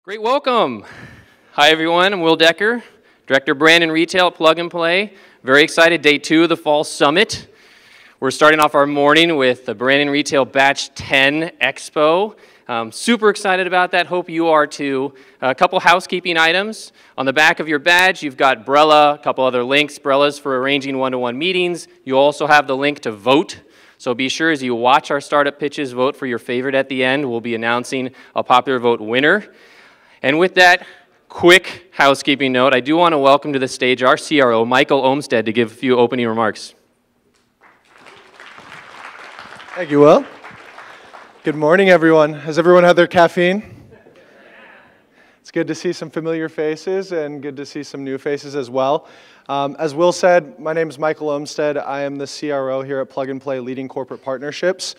Great welcome. Hi everyone, I'm Will Decker, Director of Brand and Retail at Plug and Play. Very excited, day 2 of the Fall Summit. We're starting off our morning with the Brand and Retail Batch 10 Expo. Super excited about that, hope you are too. A couple housekeeping items. On the back of your badge, you've got Brella, a couple other links, Brella's for arranging one-to-one meetings. You also have the link to vote. So be sure as you watch our startup pitches, vote for your favorite at the end. We'll be announcing a popular vote winner. And with that quick housekeeping note, I do want to welcome to the stage our CRO, Michael Olmstead, to give a few opening remarks. Thank you, Will. Good morning, everyone. Has everyone had their caffeine? It's good to see some familiar faces and good to see some new faces as well. As Will said, my name is Michael Olmstead. I am the CRO here at Plug and Play, leading corporate partnerships.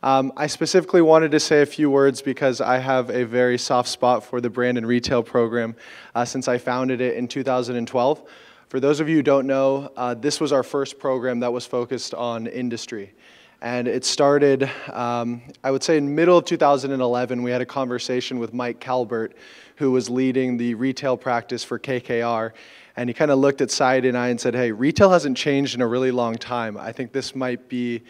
I specifically wanted to say a few words because I have a very soft spot for the brand and retail program since I founded it in 2012. For those of you who don't know, this was our first program that was focused on industry. And it started, I would say in middle of 2011, we had a conversation with Mike Calbert, who was leading the retail practice for KKR. And he kind of looked at Syed and I and said, hey, retail hasn't changed in a really long time. I think this might be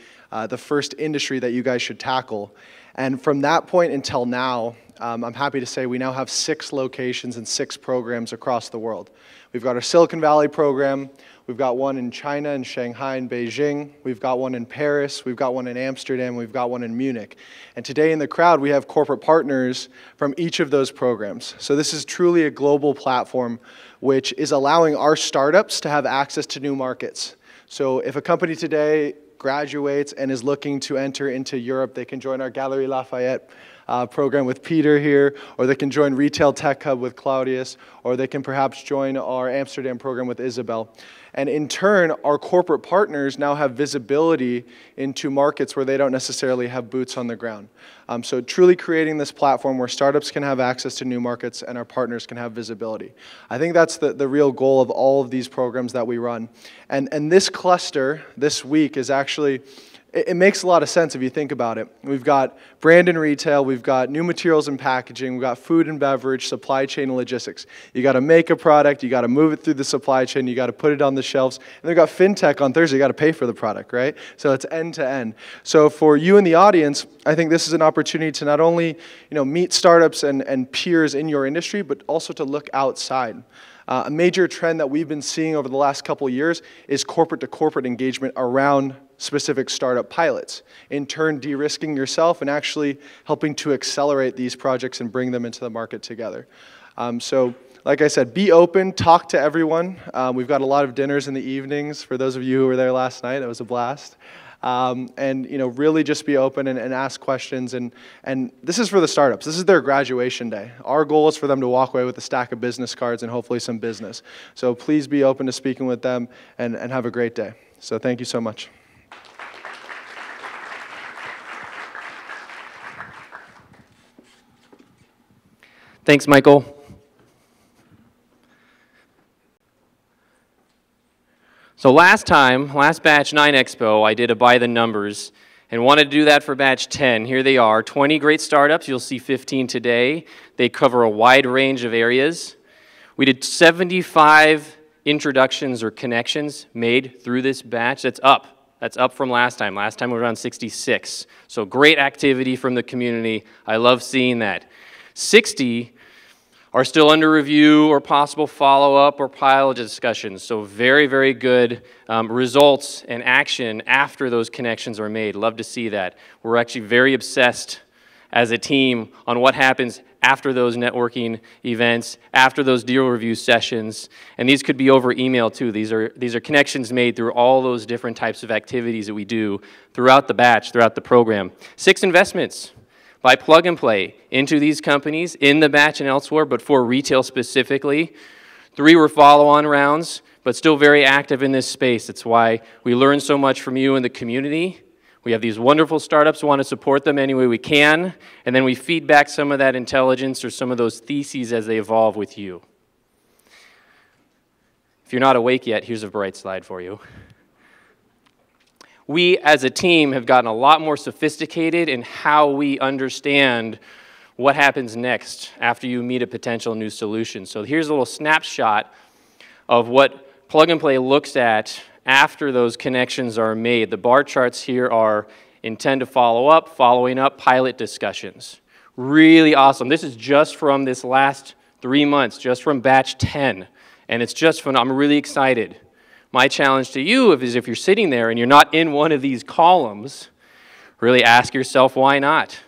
the first industry that you guys should tackle. And from that point until now, I'm happy to say we now have 6 locations and 6 programs across the world. We've got our Silicon Valley program. We've got one in China, in Shanghai, and Beijing. We've got one in Paris. We've got one in Amsterdam. We've got one in Munich. And today in the crowd, we have corporate partners from each of those programs. So this is truly a global platform which is allowing our startups to have access to new markets. So if a company today graduates and is looking to enter into Europe, they can join our Galeries Lafayette program with Peter here, or they can join Retail Tech Hub with Claudius, or they can perhaps join our Amsterdam program with Isabel. And in turn, our corporate partners now have visibility into markets where they don't necessarily have boots on the ground. So truly creating this platform where startups can have access to new markets and our partners can have visibility. I think that's the real goal of all of these programs that we run. And this cluster this week is actually, it makes a lot of sense if you think about it. We've got brand and retail, we've got new materials and packaging, we've got food and beverage, supply chain and logistics. You got to make a product, you got to move it through the supply chain, you got to put it on the shelves, and they've got fintech on Thursday, you got to pay for the product, right? So it's end to end. So for you in the audience, I think this is an opportunity to not only meet startups and peers in your industry, but also to look outside. A major trend that we've been seeing over the last couple of years is corporate-to-corporate engagement around specific startup pilots, in turn de-risking yourself and actually helping to accelerate these projects and bring them into the market together. So like I said, be open, talk to everyone. We've got a lot of dinners in the evenings. For those of you who were there last night, it was a blast. And really just be open and ask questions. And this is for the startups. This is their graduation day. Our goal is for them to walk away with a stack of business cards and hopefully some business. So please be open to speaking with them and have a great day. So thank you so much. Thanks, Michael. So last batch 9 Expo, I did a by the numbers and wanted to do that for batch 10. Here they are, 20 great startups. You'll see 15 today. They cover a wide range of areas. We did 75 introductions or connections made through this batch. That's up from last time. Last time we were around 66. So great activity from the community. I love seeing that. 60 are still under review or possible follow-up or pilot discussions. So very, very good results and action after those connections are made. Love to see that. We're actually very obsessed as a team on what happens after those networking events, after those deal review sessions. And these could be over email too. These are connections made through all those different types of activities that we do throughout the batch, throughout the program. 6 investments by Plug and Play into these companies in the batch and elsewhere, but for retail specifically. 3 were follow-on rounds, but still very active in this space. That's why we learn so much from you in the community. We have these wonderful startups, we want to support them any way we can, and then we feed back some of that intelligence or some of those theses as they evolve with you. If you're not awake yet, here's a bright slide for you. We as a team have gotten a lot more sophisticated in how we understand what happens next after you meet a potential new solution. So here's a little snapshot of what Plug and Play looks at after those connections are made. The bar charts here are intend to follow up, following up, pilot discussions. Really awesome. This is just from this last 3 months, just from batch 10. And it's just fun. I'm really excited. My challenge to you is if you're sitting there and you're not in one of these columns, really ask yourself, why not?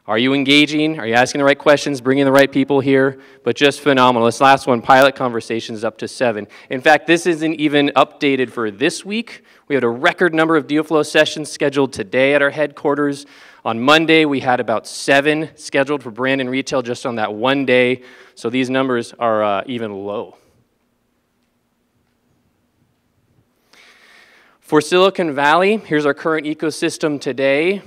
Are you engaging? Are you asking the right questions, bringing the right people here? But just phenomenal. This last one, pilot conversations, up to 7. In fact, this isn't even updated for this week. We had a record number of deal flow sessions scheduled today at our headquarters. On Monday, we had about 7 scheduled for brand and retail just on that one day. So these numbers are even low. For Silicon Valley, here's our current ecosystem today.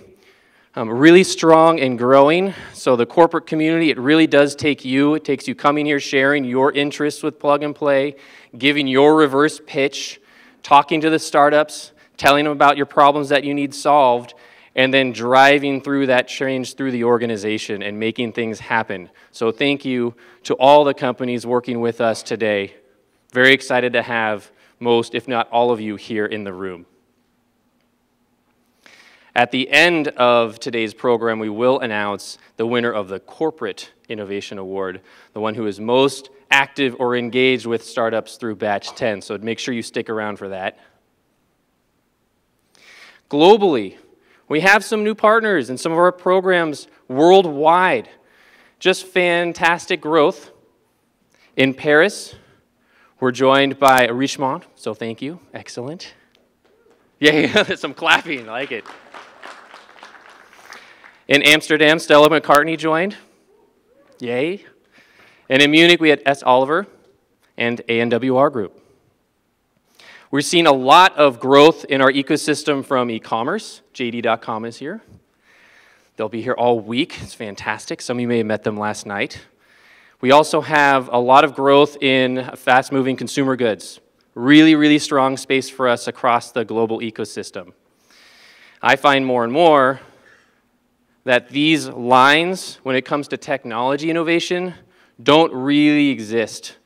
Really strong and growing. So the corporate community, it really does take you. It takes you coming here, sharing your interests with Plug and Play, giving your reverse pitch, talking to the startups, telling them about your problems that you need solved, and then driving through that change through the organization and making things happen. So thank you to all the companies working with us today. Very excited to have most, if not all of you, here in the room. At the end of today's program, we will announce the winner of the Corporate Innovation Award, the one who is most active or engaged with startups through batch 10, so make sure you stick around for that. Globally, we have some new partners in some of our programs worldwide. Just fantastic growth. In Paris, we're joined by Richemont, so thank you. Excellent. Yeah, some clapping, I like it. In Amsterdam, Stella McCartney joined. Yay. And in Munich, we had S. Oliver and ANWR Group. We're seeing a lot of growth in our ecosystem from e-commerce. JD.com is here. They'll be here all week. It's fantastic. Some of you may have met them last night. We also have a lot of growth in fast-moving consumer goods. Really, really strong space for us across the global ecosystem. I find more and more that these lines, when it comes to technology innovation, don't really exist.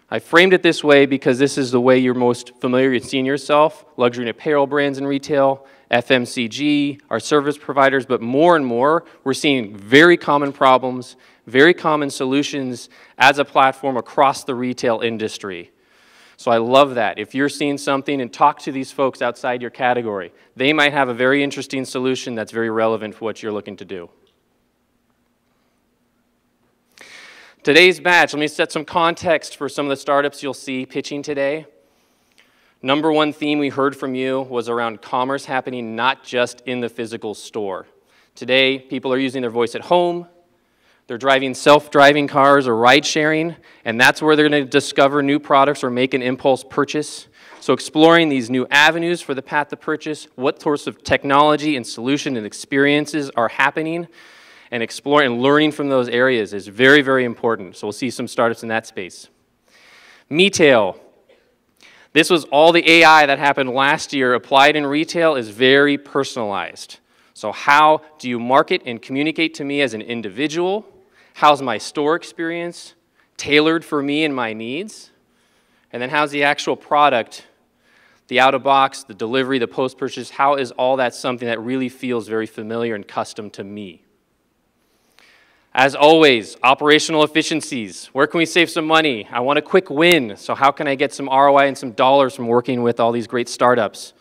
I framed it this way because this is the way you're most familiar with seeing yourself: luxury and apparel brands in retail, FMCG, our service providers, but more and more, we're seeing very common problems, very common solutions as a platform across the retail industry. So I love that. If you're seeing something, and talk to these folks outside your category, they might have a very interesting solution that's very relevant for what you're looking to do. Today's batch, let me set some context for some of the startups you'll see pitching today. Number one theme we heard from you was around commerce happening not just in the physical store. Today, people are using their voice at home, they're driving self-driving cars or ride-sharing, and that's where they're going to discover new products or make an impulse purchase. So exploring these new avenues for the path to purchase, what sorts of technology and solution and experiences are happening, and exploring and learning from those areas is very, very important. So we'll see some startups in that space. Metail. This was all the AI that happened last year applied in retail is very personalized. So how do you market and communicate to me as an individual? How's my store experience tailored for me and my needs? And then how's the actual product, the out-of-box, the delivery, the post-purchase, how is all that something that really feels very familiar and custom to me? As always, operational efficiencies. Where can we save some money? I want a quick win, so how can I get some ROI and some dollars from working with all these great startups?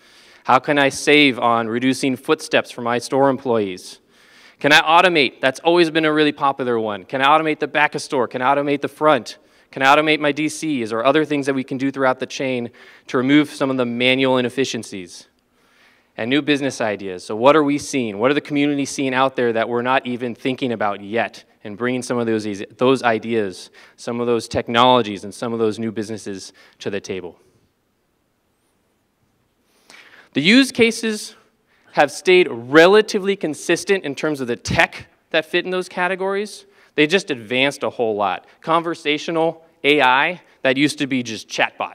How can I save on reducing footsteps for my store employees? Can I automate? That's always been a really popular one. Can I automate the back of store? Can I automate the front? Can I automate my DCs? Or other things that we can do throughout the chain to remove some of the manual inefficiencies? And new business ideas. So what are we seeing? What are the communities seeing out there that we're not even thinking about yet? And bringing some of those ideas, some of those technologies, and some of those new businesses to the table. The use cases have stayed relatively consistent in terms of the tech that fit in those categories. They just advanced a whole lot. Conversational AI, that used to be just chatbot.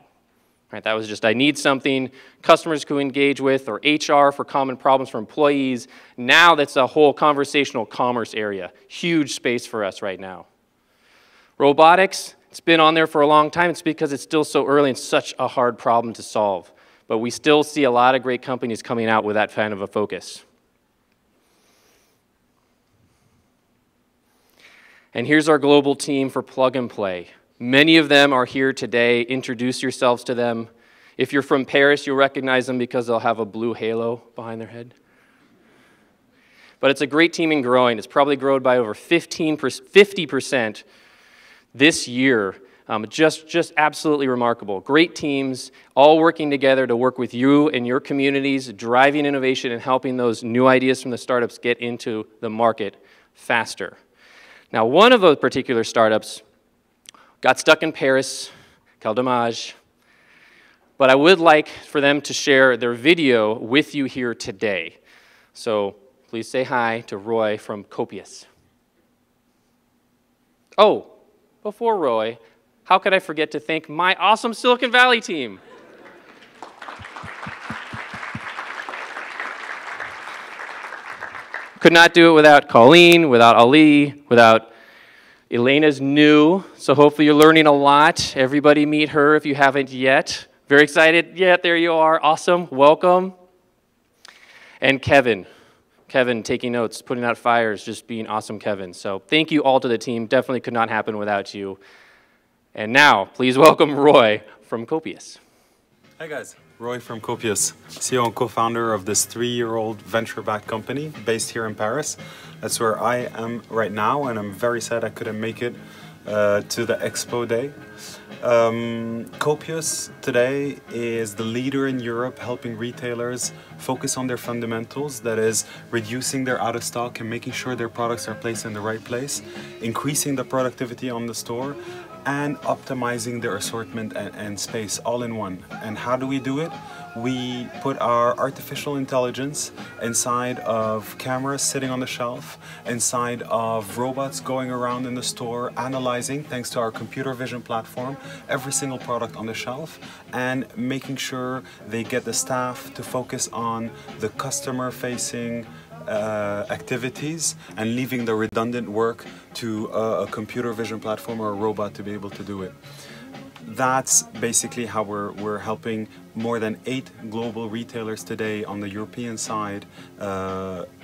Right, that was just, I need something customers could engage with, or HR for common problems for employees. Now that's a whole conversational commerce area. Huge space for us right now. Robotics, it's been on there for a long time. It's because it's still so early and such a hard problem to solve. But we still see a lot of great companies coming out with that kind of a focus. And here's our global team for Plug and Play. Many of them are here today. Introduce yourselves to them. If you're from Paris, you'll recognize them because they'll have a blue halo behind their head. But it's a great team and growing. It's probably grown by over 50% this year. Just absolutely remarkable. Great teams, all working together to work with you and your communities, driving innovation and helping those new ideas from the startups get into the market faster. Now, one of those particular startups got stuck in Paris, quel dommage. But I would like for them to share their video with you here today. So please say hi to Roy from Copius. Oh, before Roy, how could I forget to thank my awesome Silicon Valley team? Could not do it without Colleen, without Ali, without Elena's new, so hopefully you're learning a lot. Everybody meet her if you haven't yet. Very excited? Yeah, there you are. Awesome. Welcome. And Kevin. Kevin taking notes, putting out fires, just being awesome Kevin. So thank you all to the team. Definitely could not happen without you. And now, please welcome Roy from Copius. Hi guys, Roy from Copius, CEO and co-founder of this 3-year-old venture-backed company based here in Paris. That's where I am right now, and I'm very sad I couldn't make it to the Expo Day. Copius today is the leader in Europe helping retailers focus on their fundamentals, that is reducing their out of stock and making sure their products are placed in the right place, increasing the productivity on the store, and optimizing their assortment and space all in one. And how do we do it? We put our artificial intelligence inside of cameras sitting on the shelf, inside of robots going around in the store, analyzing, thanks to our computer vision platform, every single product on the shelf, and making sure they get the staff to focus on the customer-facing activities and leaving the redundant work to a computer vision platform or a robot to be able to do it. That's basically how we're helping more than 8 global retailers today on the European side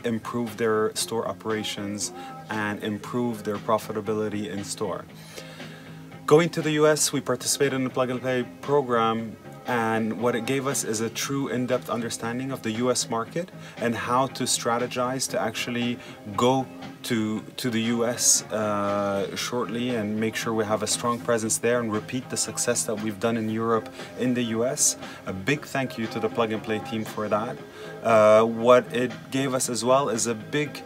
improve their store operations and improve their profitability in store. Going to the US, we participated in the Plug and Play program, and what it gave us is a true in-depth understanding of the US market and how to strategize to actually go to the US shortly and make sure we have a strong presence there and repeat the success that we've done in Europe in the US. A big thank you to the Plug and Play team for that. What it gave us as well is a big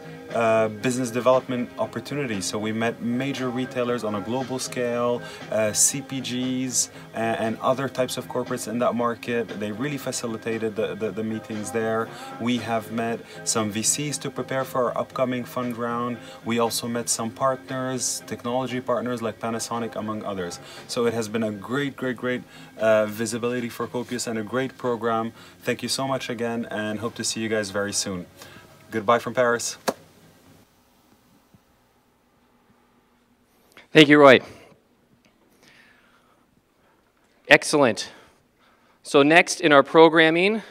business development opportunity. So we met major retailers on a global scale, CPGs and other types of corporates in that market. They really facilitated the meetings there. We have met some VCs to prepare for our upcoming fund round. We also met some partners, technology partners like Panasonic, among others. So it has been a great visibility for Copius and a great program. Thank you so much again, and hope to see you guys very soon. Goodbye from Paris. Thank you, Roy. Excellent. So next in our programming,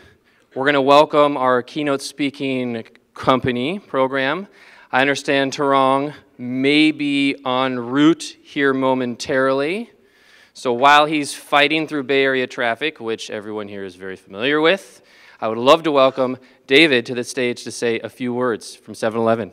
we're going to welcome our keynote speaking company program. I understand Tarang may be en route here momentarily. So while he's fighting through Bay Area traffic, which everyone here is very familiar with, I would love to welcome David to the stage to say a few words from 7-Eleven.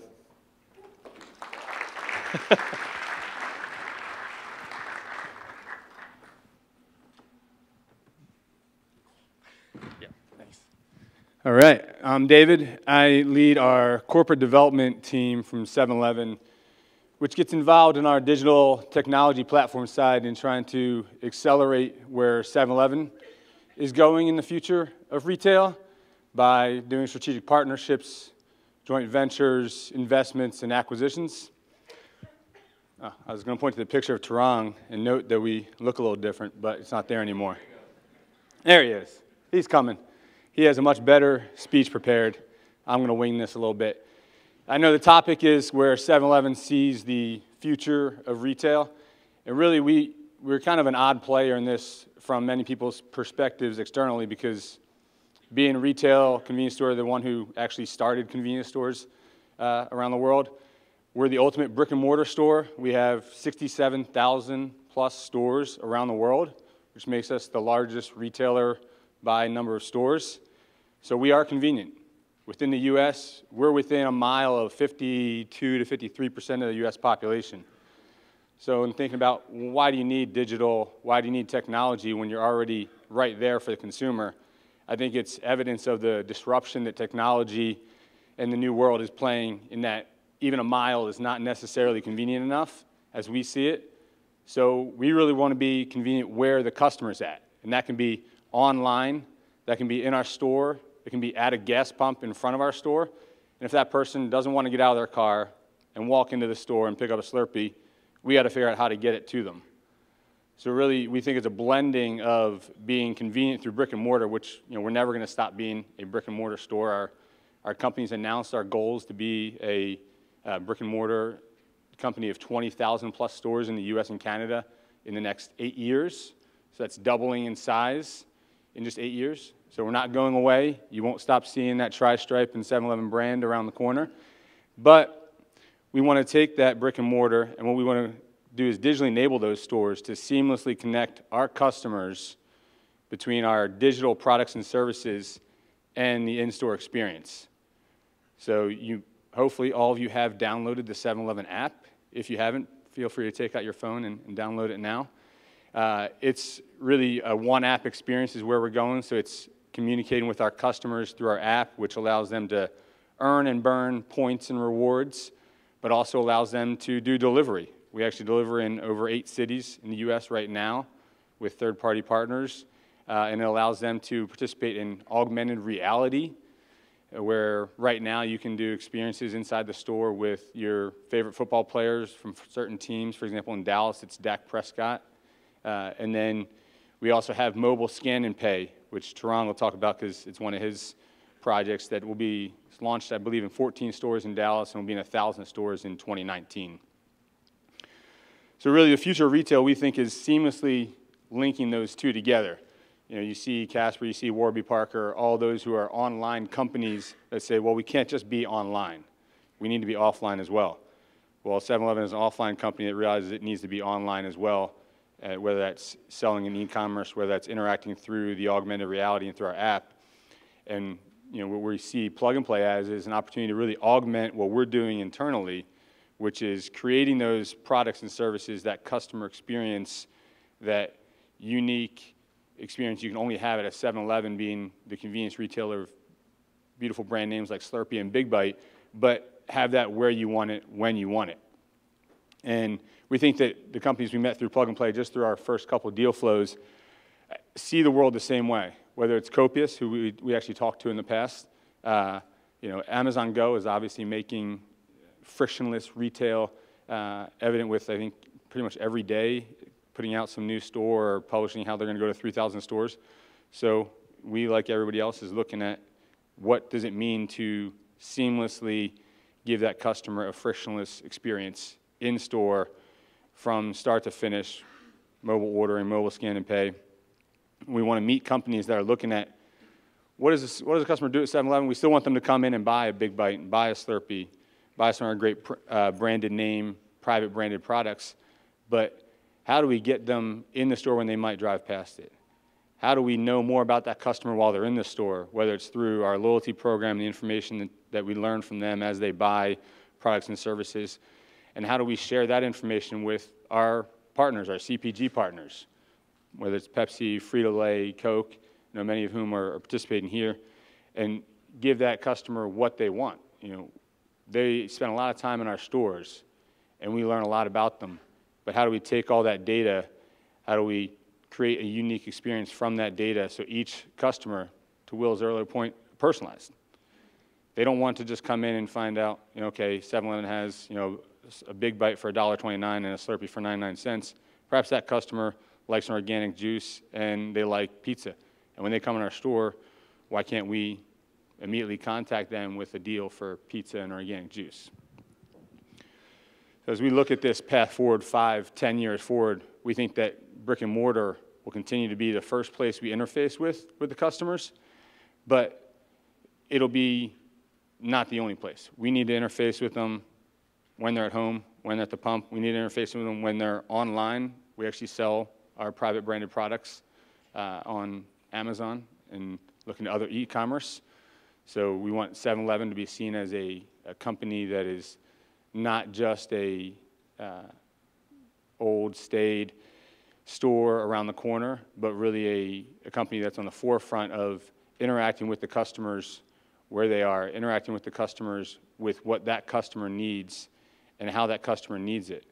All right, I'm David. I lead our corporate development team from 7-Eleven, which gets involved in our digital technology platform side in trying to accelerate where 7-Eleven is going in the future of retail by doing strategic partnerships, joint ventures, investments, and acquisitions. I was going to point to the picture of Tarang and note that we look a little different, but it's not there anymore. There he is. He's coming. He has a much better speech prepared. I'm going to wing this a little bit. I know the topic is where 7-Eleven sees the future of retail. And really, we're kind of an odd player in this from many people's perspectives externally, because being a retail convenience store, the one who actually started convenience stores around the world, we're the ultimate brick and mortar store. We have 67,000 plus stores around the world, which makes us the largest retailer by number of stores. So we are convenient. Within the US, we're within a mile of 52 to 53% of the US population. So in thinking about why do you need digital, why do you need technology when you're already right there for the consumer, I think it's evidence of the disruption that technology and the new world is playing, in that even a mile is not necessarily convenient enough as we see it. So we really want to be convenient where the customer's at. And that can be online, that can be in our store, it can be at a gas pump in front of our store. And if that person doesn't want to get out of their car and walk into the store and pick up a Slurpee, we got to figure out how to get it to them. So really, we think it's a blending of being convenient through brick and mortar, which, you know, we're never going to stop being a brick and mortar store. Our company's announced our goals to be a brick and mortar company of 20,000 plus stores in the US and Canada in the next 8 years. So that's doubling in size in just 8 years. So we're not going away. You won't stop seeing that Tri-Stripe and 7-Eleven brand around the corner. But we want to take that brick and mortar, and what we want to do is digitally enable those stores to seamlessly connect our customers between our digital products and services and the in-store experience. So hopefully all of you have downloaded the 7-Eleven app. If you haven't, feel free to take out your phone and download it now. It's really a one-app experience is where we're going, so it's communicating with our customers through our app, which allows them to earn and burn points and rewards, but also allows them to do delivery. We actually deliver in over 8 cities in the US right now with third-party partners, and it allows them to participate in augmented reality, where right now you can do experiences inside the store with your favorite football players from certain teams. For example, in Dallas, it's Dak Prescott. And then we also have mobile scan and pay, which Tarang will talk about because it's one of his projects that will be launched, I believe, in 14 stores in Dallas and will be in 1,000 stores in 2019. So really the future of retail, we think, is seamlessly linking those two together. You know, you see Casper, you see Warby Parker, all those who are online companies that say, well, we can't just be online. We need to be offline as well. Well, 7-Eleven is an offline company that realizes it needs to be online as well, whether that's selling in e-commerce, whether that's interacting through the augmented reality and through our app. And you know, what we see Plug and Play as is an opportunity to really augment what we're doing internally, which is creating those products and services, that customer experience, that unique experience you can only have at a 7-Eleven, being the convenience retailer of beautiful brand names like Slurpee and Big Bite, but have that where you want it, when you want it. And we think that the companies we met through Plug and Play, just through our first couple of deal flows, see the world the same way. Whether it's Copious, who we actually talked to in the past, you know, Amazon Go is obviously making frictionless retail evident with, I think, pretty much every day, putting out some new store or publishing how they're going to go to 3,000 stores. So we, like everybody else, is looking at what does it mean to seamlessly give that customer a frictionless experience in store from start to finish, mobile ordering, mobile scan and pay. We want to meet companies that are looking at what does a customer do at 7-Eleven? We still want them to come in and buy a Big Bite and buy a Slurpee, buy some of our great branded name, private branded products, but how do we get them in the store when they might drive past it? How do we know more about that customer while they're in the store, whether it's through our loyalty program, the information that we learn from them as they buy products and services, and how do we share that information with our partners, our CPG partners, whether it's Pepsi, Frito-Lay, Coke, you know, many of whom are participating here, and give that customer what they want. You know, they spend a lot of time in our stores, and we learn a lot about them. But how do we take all that data? How do we create a unique experience from that data so each customer, to Will's earlier point, personalized? They don't want to just come in and find out, you know, okay, 7-Eleven has, you know, a Big Bite for $1.29 and a Slurpee for 99 cents. Perhaps that customer likes an organic juice and they like pizza. And And when they come in our store, why can't we immediately contact them with a deal for pizza and organic juice? So as we look at this path forward, 5, 10 years forward, we think that brick and mortar will continue to be the first place we interface with the customers, but it'll be not the only place. We need to interface with them when they're at home, when they're at the pump. We need to interface with them when they're online. We actually sell our private branded products on Amazon and looking to other e-commerce. So we want 7-Eleven to be seen as a company that is not just a old, staid store around the corner, but really a company that's on the forefront of interacting with the customers where they are, interacting with the customers with what that customer needs and how that customer needs it.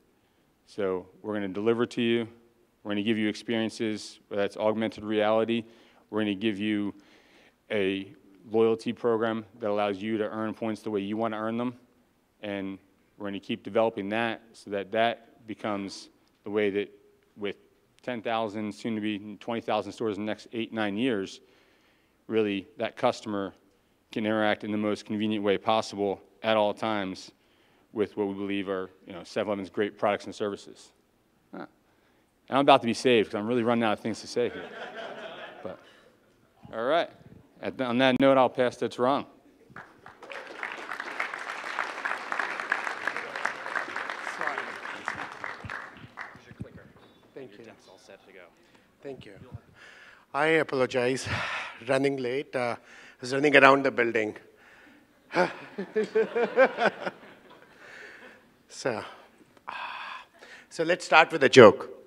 So we're going to deliver to you. We're going to give you experiences, whether that's augmented reality. We're going to give you a loyalty program that allows you to earn points the way you want to earn them. And we're going to keep developing that so that that becomes the way that with 10,000, soon to be 20,000 stores in the next 8-9 years, really that customer can interact in the most convenient way possible at all times with what we believe are 7-Eleven's great products and services. And I'm about to be saved because I'm really running out of things to say here. But, all right. On that note, I'll pass to Tarang. Thank you. Thank you. I apologize. Running late. I was running around the building. So let's start with a joke.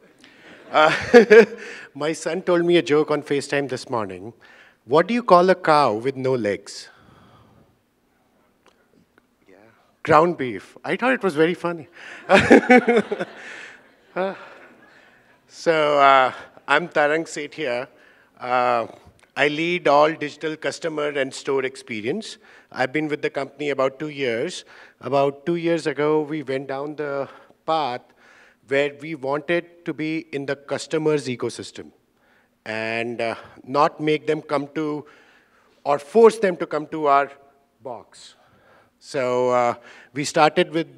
My son told me a joke on FaceTime this morning. What do you call a cow with no legs? Yeah, ground beef. I thought it was very funny. So I'm Tarang Seth here. I lead all digital customer and store experience. I've been with the company about 2 years. About 2 years ago, we went down the path where we wanted to be in the customer's ecosystem and not make them come to or force them to come to our box. So we started with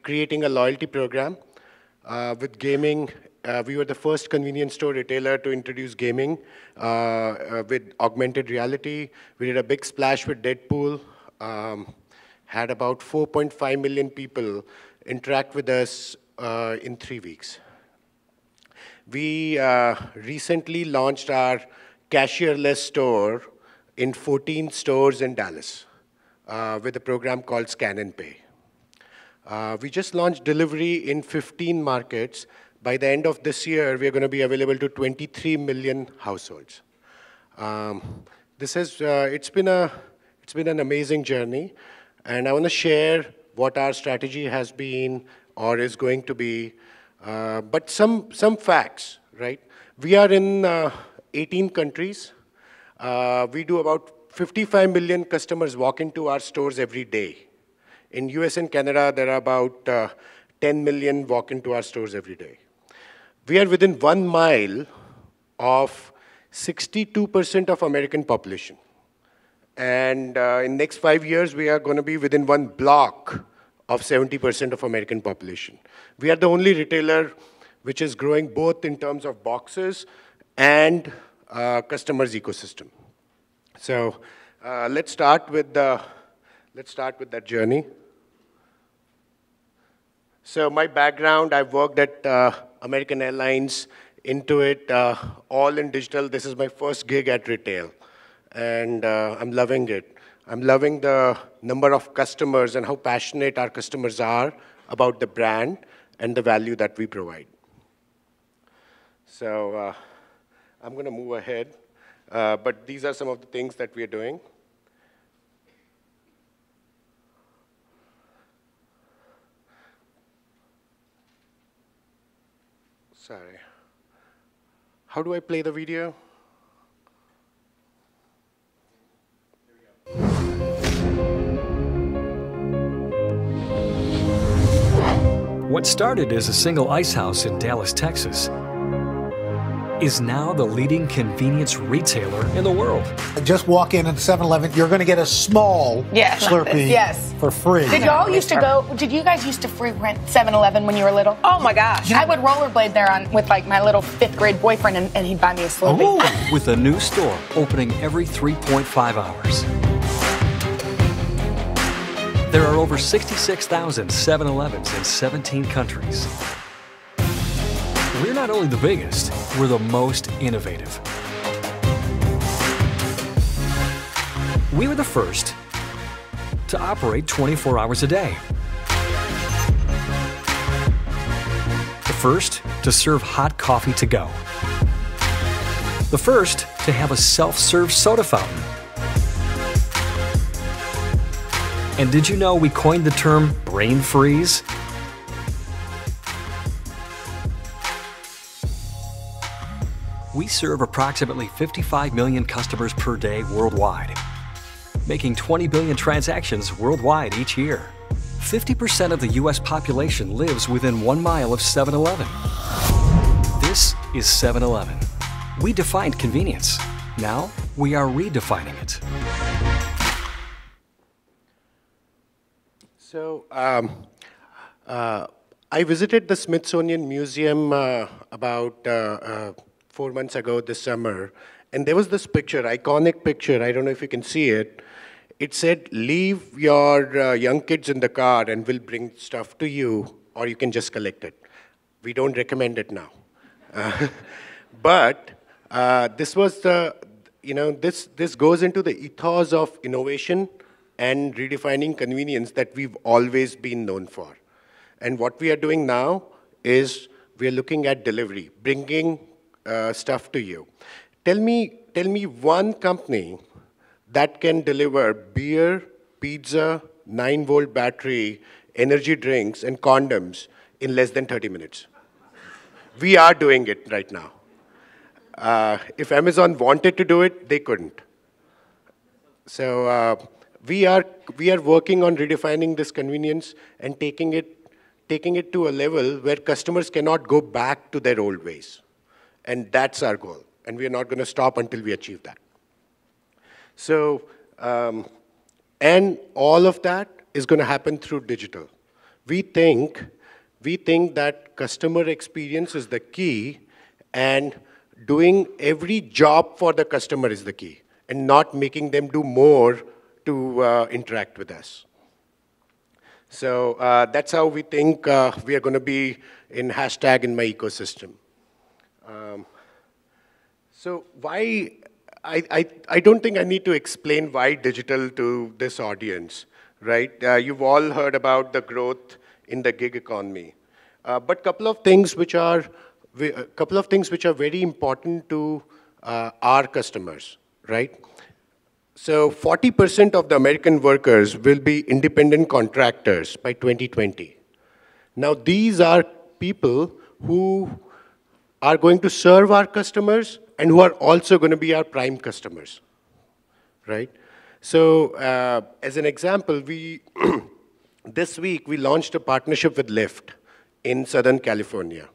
creating a loyalty program with gaming. We were the first convenience store retailer to introduce gaming with augmented reality. We did a big splash with Deadpool. Had about 4.5 million people interact with us in 3 weeks. We recently launched our cashierless store in 14 stores in Dallas with a program called Scan and Pay. We just launched delivery in 15 markets. By the end of this year, we are going to be available to 23 million households. It's been an amazing journey, and I want to share what our strategy has been or is going to be. But some facts, right? We are in 18 countries. We do about 55 million customers walk into our stores every day. In US and Canada, there are about 10 million walk into our stores every day. We are within 1 mile of 62% of American population. And in next 5 years, we are going to be within 1 block of 70% of American population. We are the only retailer which is growing both in terms of boxes and customers' ecosystem. So let's start with that journey. So my background, I've worked at American Airlines, Intuit, all in digital. This is my first gig at retail, and I'm loving it. I'm loving the number of customers and how passionate our customers are about the brand and the value that we provide. So I'm going to move ahead, but these are some of the things that we are doing. Sorry. How do I play the video? What started as a single ice house in Dallas, Texas, is now the leading convenience retailer in the world. Just walk in at 7-Eleven, you're going to get a small Slurpee for free. Did you guys used to free rent 7-Eleven when you were little? Oh my gosh. I would rollerblade there with like my little 5th grade boyfriend and he'd buy me a Slurpee. With a new store opening every 3.5 hours. There are over 66,000 7-Elevens in 17 countries. We're not only the biggest, we're the most innovative. We were the first to operate 24 hours a day. The first to serve hot coffee to go. The first to have a self-serve soda fountain. And did you know we coined the term brain freeze? We serve approximately 55 million customers per day worldwide, making 20 billion transactions worldwide each year. 50% of the US population lives within 1 mile of 7-Eleven. This is 7-Eleven. We defined convenience. Now we are redefining it. So, I visited the Smithsonian Museum about 4 months ago this summer, and there was this picture, iconic picture, I don't know if you can see it. It said, leave your young kids in the car and we'll bring stuff to you, or you can just collect it. We don't recommend it now. But this was the, this goes into the ethos of innovation and redefining convenience that we've always been known for. And what we are doing now is we are looking at delivery, bringing stuff to you. Tell me one company that can deliver beer, pizza, 9-volt battery, energy drinks, and condoms in less than 30 minutes. We are doing it right now. If Amazon wanted to do it, they couldn't. So we are working on redefining this convenience and taking it to a level where customers cannot go back to their old ways. And that's our goal. And we are not going to stop until we achieve that. So, and all of that is going to happen through digital. We think that customer experience is the key, and doing every job for the customer is the key, and not making them do more to interact with us. So that's how we think we are going to be in hashtag in my ecosystem. So why, I don't think I need to explain why digital to this audience, right? You've all heard about the growth in the gig economy. But couple of things which are very important to our customers, right? So 40% of the American workers will be independent contractors by 2020. Now these are people who are going to serve our customers and who are also going to be our prime customers, right? So as an example, this week we launched a partnership with Lyft in Southern California,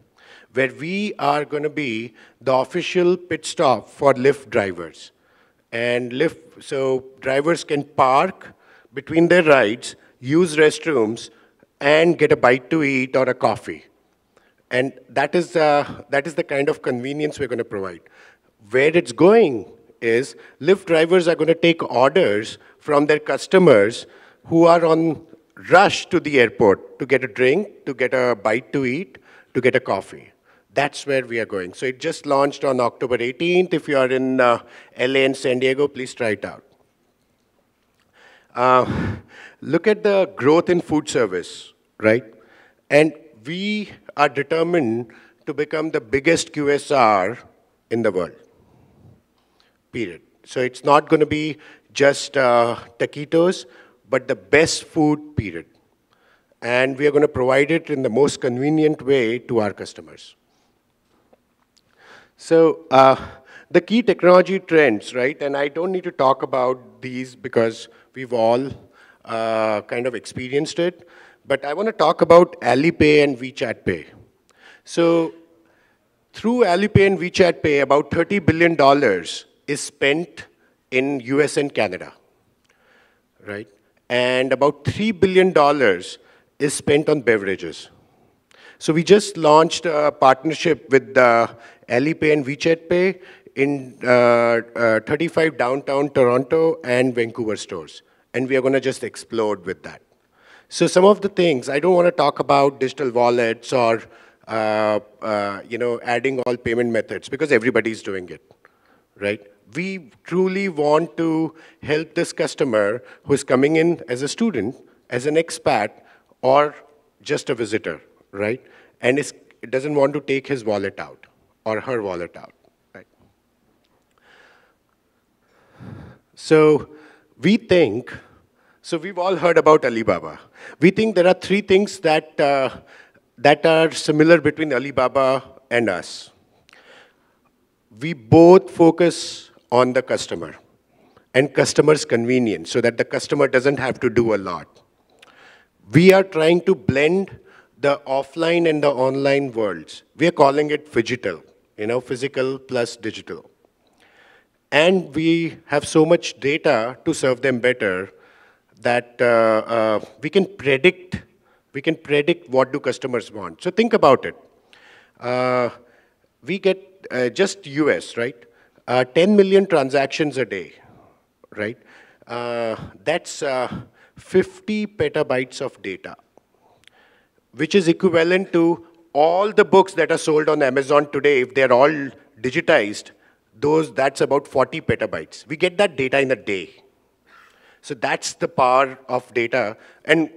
where we are going to be the official pit stop for Lyft drivers. And Lyft, so drivers can park between their rides, use restrooms, and get a bite to eat or a coffee. And that is the kind of convenience we're going to provide. Where it's going is Lyft drivers are going to take orders from their customers who are on rush to the airport to get a drink, to get a bite to eat, to get a coffee. That's where we are going. So it just launched on October 18th. If you are in LA and San Diego, please try it out. Look at the growth in food service, right? And we are determined to become the biggest QSR in the world, period. So it's not going to be just taquitos, but the best food, period. And we are going to provide it in the most convenient way to our customers. So the key technology trends, right? And I don't need to talk about these because we've all kind of experienced it. But I want to talk about Alipay and WeChat Pay. So through Alipay and WeChat Pay, about $30 billion is spent in US and Canada, right? And about $3 billion is spent on beverages. So we just launched a partnership with Alipay and WeChat Pay in 35 downtown Toronto and Vancouver stores. And we are going to just explode with that. So some of the things, I don't want to talk about digital wallets or adding all payment methods because everybody's doing it, right? We truly want to help this customer who's coming in as a student, as an expat, or just a visitor, right? And it doesn't want to take his wallet out or her wallet out, right? So we think, so we've all heard about Alibaba. We think there are three things that are similar between Alibaba and us. We both focus on the customer and customer's convenience so that the customer doesn't have to do a lot. We are trying to blend the offline and the online worlds. We are calling it phygital, physical plus digital. And we have so much data to serve them better that we can predict what do customers want. So think about it. We get just US, right? 10 million transactions a day, right? That's 50 petabytes of data, which is equivalent to all the books that are sold on Amazon today. If they're all digitized, that's about 40 petabytes. We get that data in a day. So that's the power of data. And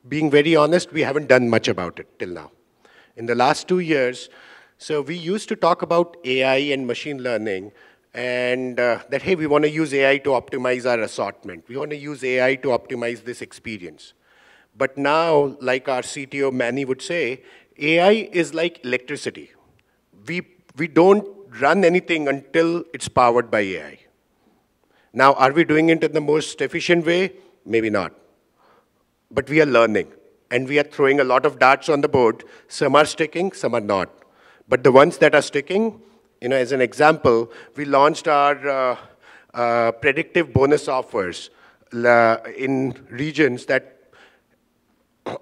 being very honest, we haven't done much about it till now. In the last 2 years, so we used to talk about AI and machine learning, and that, hey, we want to use AI to optimize our assortment. We want to use AI to optimize this experience. But now, like our CTO Manny would say, AI is like electricity. We don't run anything until it's powered by AI. Now, are we doing it in the most efficient way? Maybe not. But we are learning, and we are throwing a lot of darts on the board. Some are sticking, some are not. But the ones that are sticking, as an example, we launched our predictive bonus offers in regions that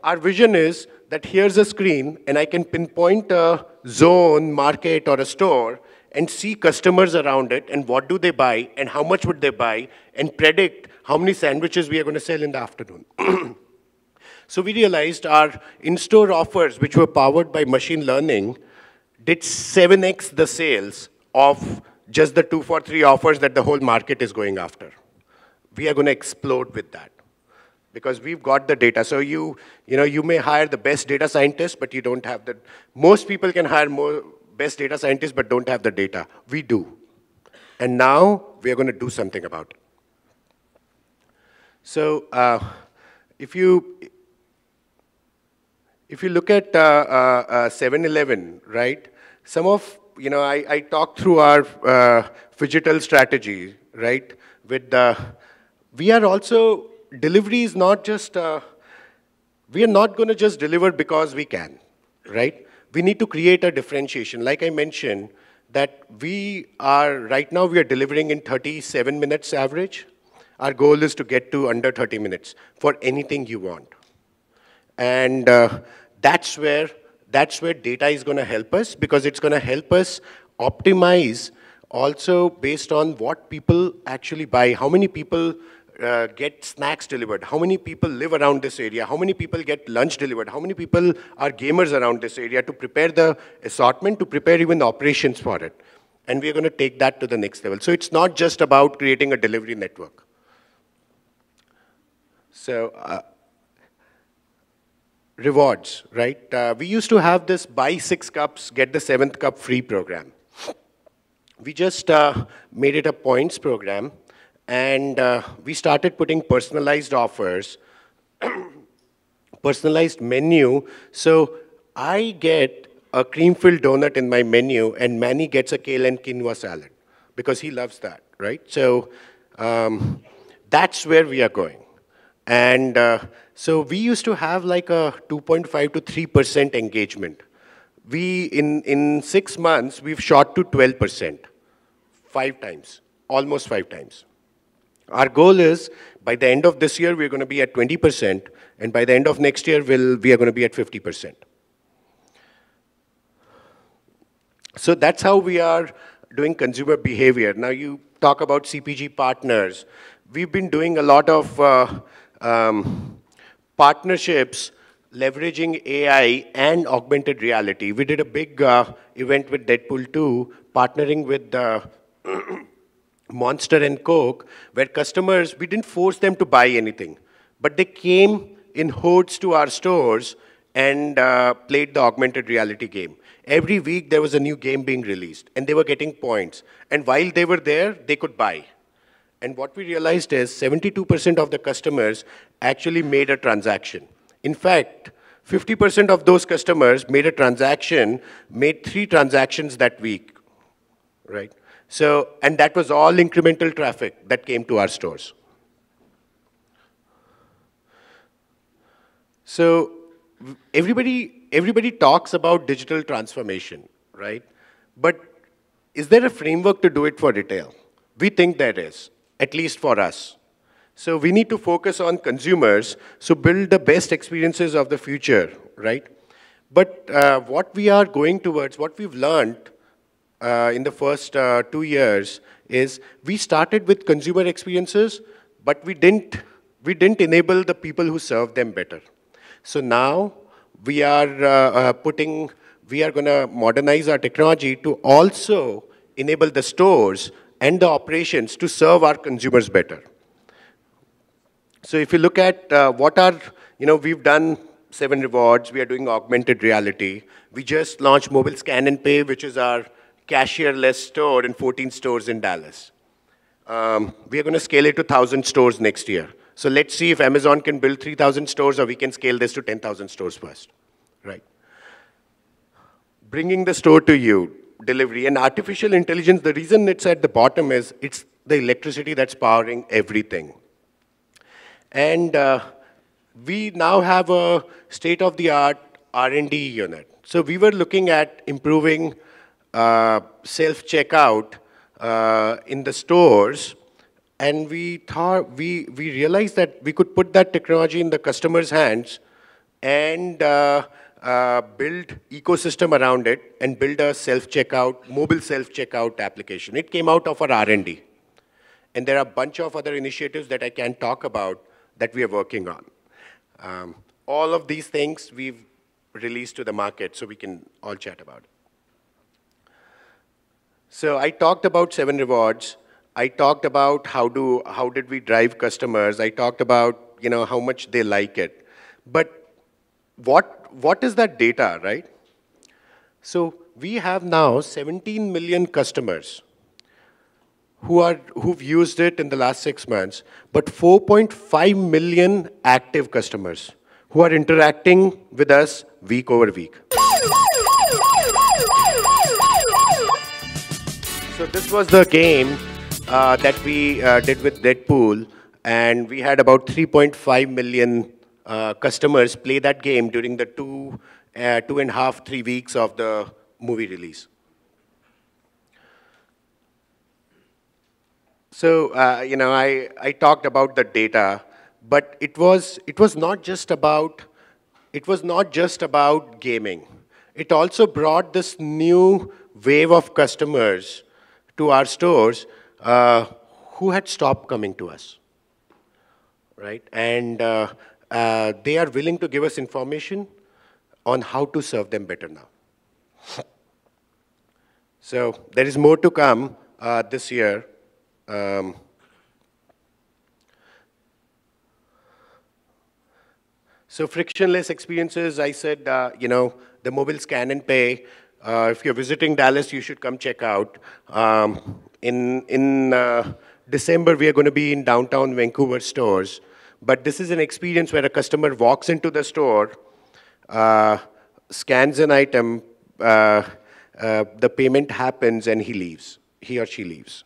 our vision is that here's a screen, and I can pinpoint a zone, market, or a store, and see customers around it, and what do they buy, and how much would they buy, and predict how many sandwiches we are going to sell in the afternoon. So we realized our in-store offers, which were powered by machine learning, did 7x the sales of just the 2 for 3 offers that the whole market is going after. We are going to explode with that because we've got the data. So you may hire the best data scientist, but you don't have the, most people can hire best data scientists, but don't have the data. We do. And now we are going to do something about it. So if you look at 7-Eleven, right? Some of, I talked through our phygital strategy, right? We are also, delivery is not just, we are not going to just deliver because we can, right? We need to create a differentiation. Like I mentioned, that right now we are delivering in 37 minutes average. Our goal is to get to under 30 minutes for anything you want. And that's where data is going to help us, because it's going to help us optimize also based on what people actually buy, how many people get snacks delivered, how many people live around this area, how many people get lunch delivered, how many people are gamers around this area, to prepare the assortment, to prepare even the operations for it. And we're going to take that to the next level. So it's not just about creating a delivery network. So rewards, right? We used to have this buy 6 cups, get the 7th cup free program. We just made it a points program, and we started putting personalized offers, personalized menu. So I get a cream-filled donut in my menu, and Manny gets a kale and quinoa salad, because he loves that, right? So that's where we are going. And so we used to have like a 2.5 to 3% engagement in 6 months, we've shot to 12%, 5 times, almost 5 times. Our goal is, by the end of this year, we're going to be at 20%, and by the end of next year, we are going to be at 50%. So that's how we are doing consumer behavior. Now you talk about CPG partners. We've been doing a lot of partnerships leveraging AI and augmented reality. We did a big event with Deadpool 2, partnering with Monster and Coke, where customers, we didn't force them to buy anything, but they came in hordes to our stores and played the augmented reality game. Every week there was a new game being released, and they were getting points. And while they were there, they could buy. And what we realized is 72% of the customers actually made a transaction. In fact, 50% of those customers made a transaction, made 3 transactions that week, right? So, and that was all incremental traffic that came to our stores. So, everybody talks about digital transformation, right? But is there a framework to do it for retail? We think there is, at least for us. So we need to focus on consumers, so build the best experiences of the future, right? But what we are going towards, what we've learned in the first 2 years is we started with consumer experiences, but we didn't enable the people who serve them better. So now we are going to modernize our technology to also enable the stores and the operations to serve our consumers better. So if you look at we've done 7 Rewards, we are doing augmented reality. We just launched Mobile Scan and Pay, which is our cashier-less store in 14 stores in Dallas. We are going to scale it to 1,000 stores next year. So let's see if Amazon can build 3,000 stores or we can scale this to 10,000 stores first, right? Bringing the store to you, delivery, and artificial intelligence, the reason it's at the bottom is it's the electricity that's powering everything. And we now have a state-of-the-art R&D unit. So we were looking at improving self-checkout in the stores, and we realized that we could put that technology in the customer's hands and build ecosystem around it and build a self-checkout, mobile self-checkout application. It came out of our R&D. And there are a bunch of other initiatives that I can't talk about that we are working on. All of these things we've released to the market so we can all chat about it. So I talked about 7 Rewards. I talked about how did we drive customers. I talked about how much they like it. But what is that data, right? So we have now 17 million customers who've used it in the last 6 months, but 4.5 million active customers who are interacting with us week over week. So this was the game that we did with Deadpool, and we had about 3.5 million customers play that game during the 2.5, 3 weeks of the movie release. So, I talked about the data, but it was not just about gaming. It also brought this new wave of customers to our stores who had stopped coming to us, right? And they are willing to give us information on how to serve them better now. So there is more to come this year. So frictionless experiences, I said, the mobile scan and pay. If you're visiting Dallas, you should come check out. In December, we are going to be in downtown Vancouver stores. But this is an experience where a customer walks into the store, scans an item, the payment happens, and he or she leaves.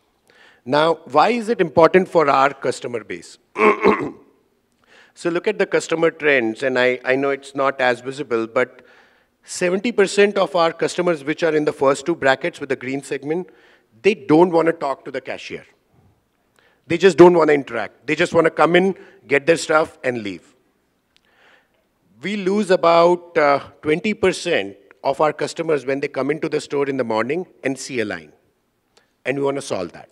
Now, why is it important for our customer base? So look at the customer trends, and I know it's not as visible, but 70% of our customers, which are in the first two brackets with the green segment, they don't want to talk to the cashier. They just don't want to interact. They just want to come in, get their stuff, and leave. We lose about 20% of our customers when they come into the store in the morning and see a line. And we want to solve that.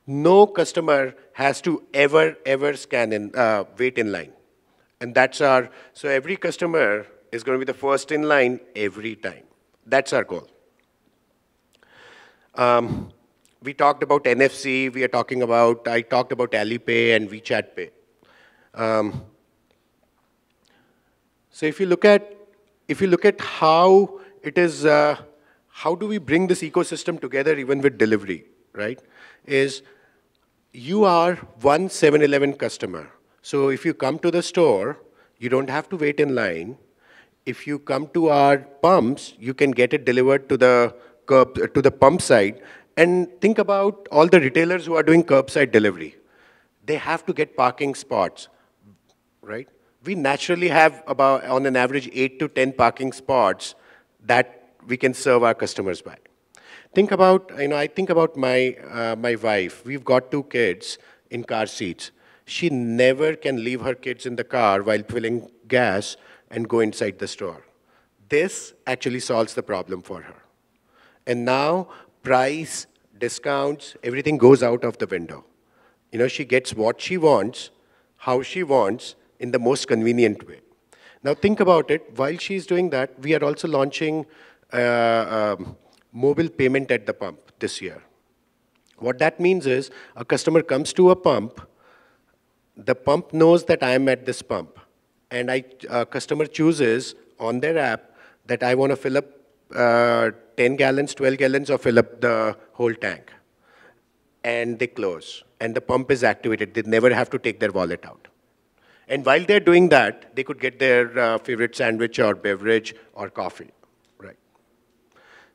No customer has to ever wait in line. And that's our, so every customer is going to be the first in line every time. That's our goal. We talked about NFC, I talked about Alipay and WeChat Pay. So if you look at how it is, how do we bring this ecosystem together even with delivery, right? Is you are one 7-Eleven customer. So if you come to the store, you don't have to wait in line. If you come to our pumps, you can get it delivered to the pump side. And think about all the retailers who are doing curbside delivery. They have to get parking spots, right? We naturally have about, on an average, 8 to 10 parking spots that we can serve our customers by. Think about, I think about my wife. We've got 2 kids in car seats. She never can leave her kids in the car while filling gas and go inside the store. This actually solves the problem for her. And now, price, discounts, everything goes out of the window. She gets what she wants, how she wants, in the most convenient way. Now think about it, while she's doing that, we are also launching mobile payment at the pump this year. What that means is, a customer comes to a pump, the pump knows that I'm at this pump, and a customer chooses on their app that I want to fill up 10 gallons, 12 gallons, or fill up the whole tank. And they close, and the pump is activated. They never have to take their wallet out. And while they're doing that, they could get their favorite sandwich or beverage or coffee, right?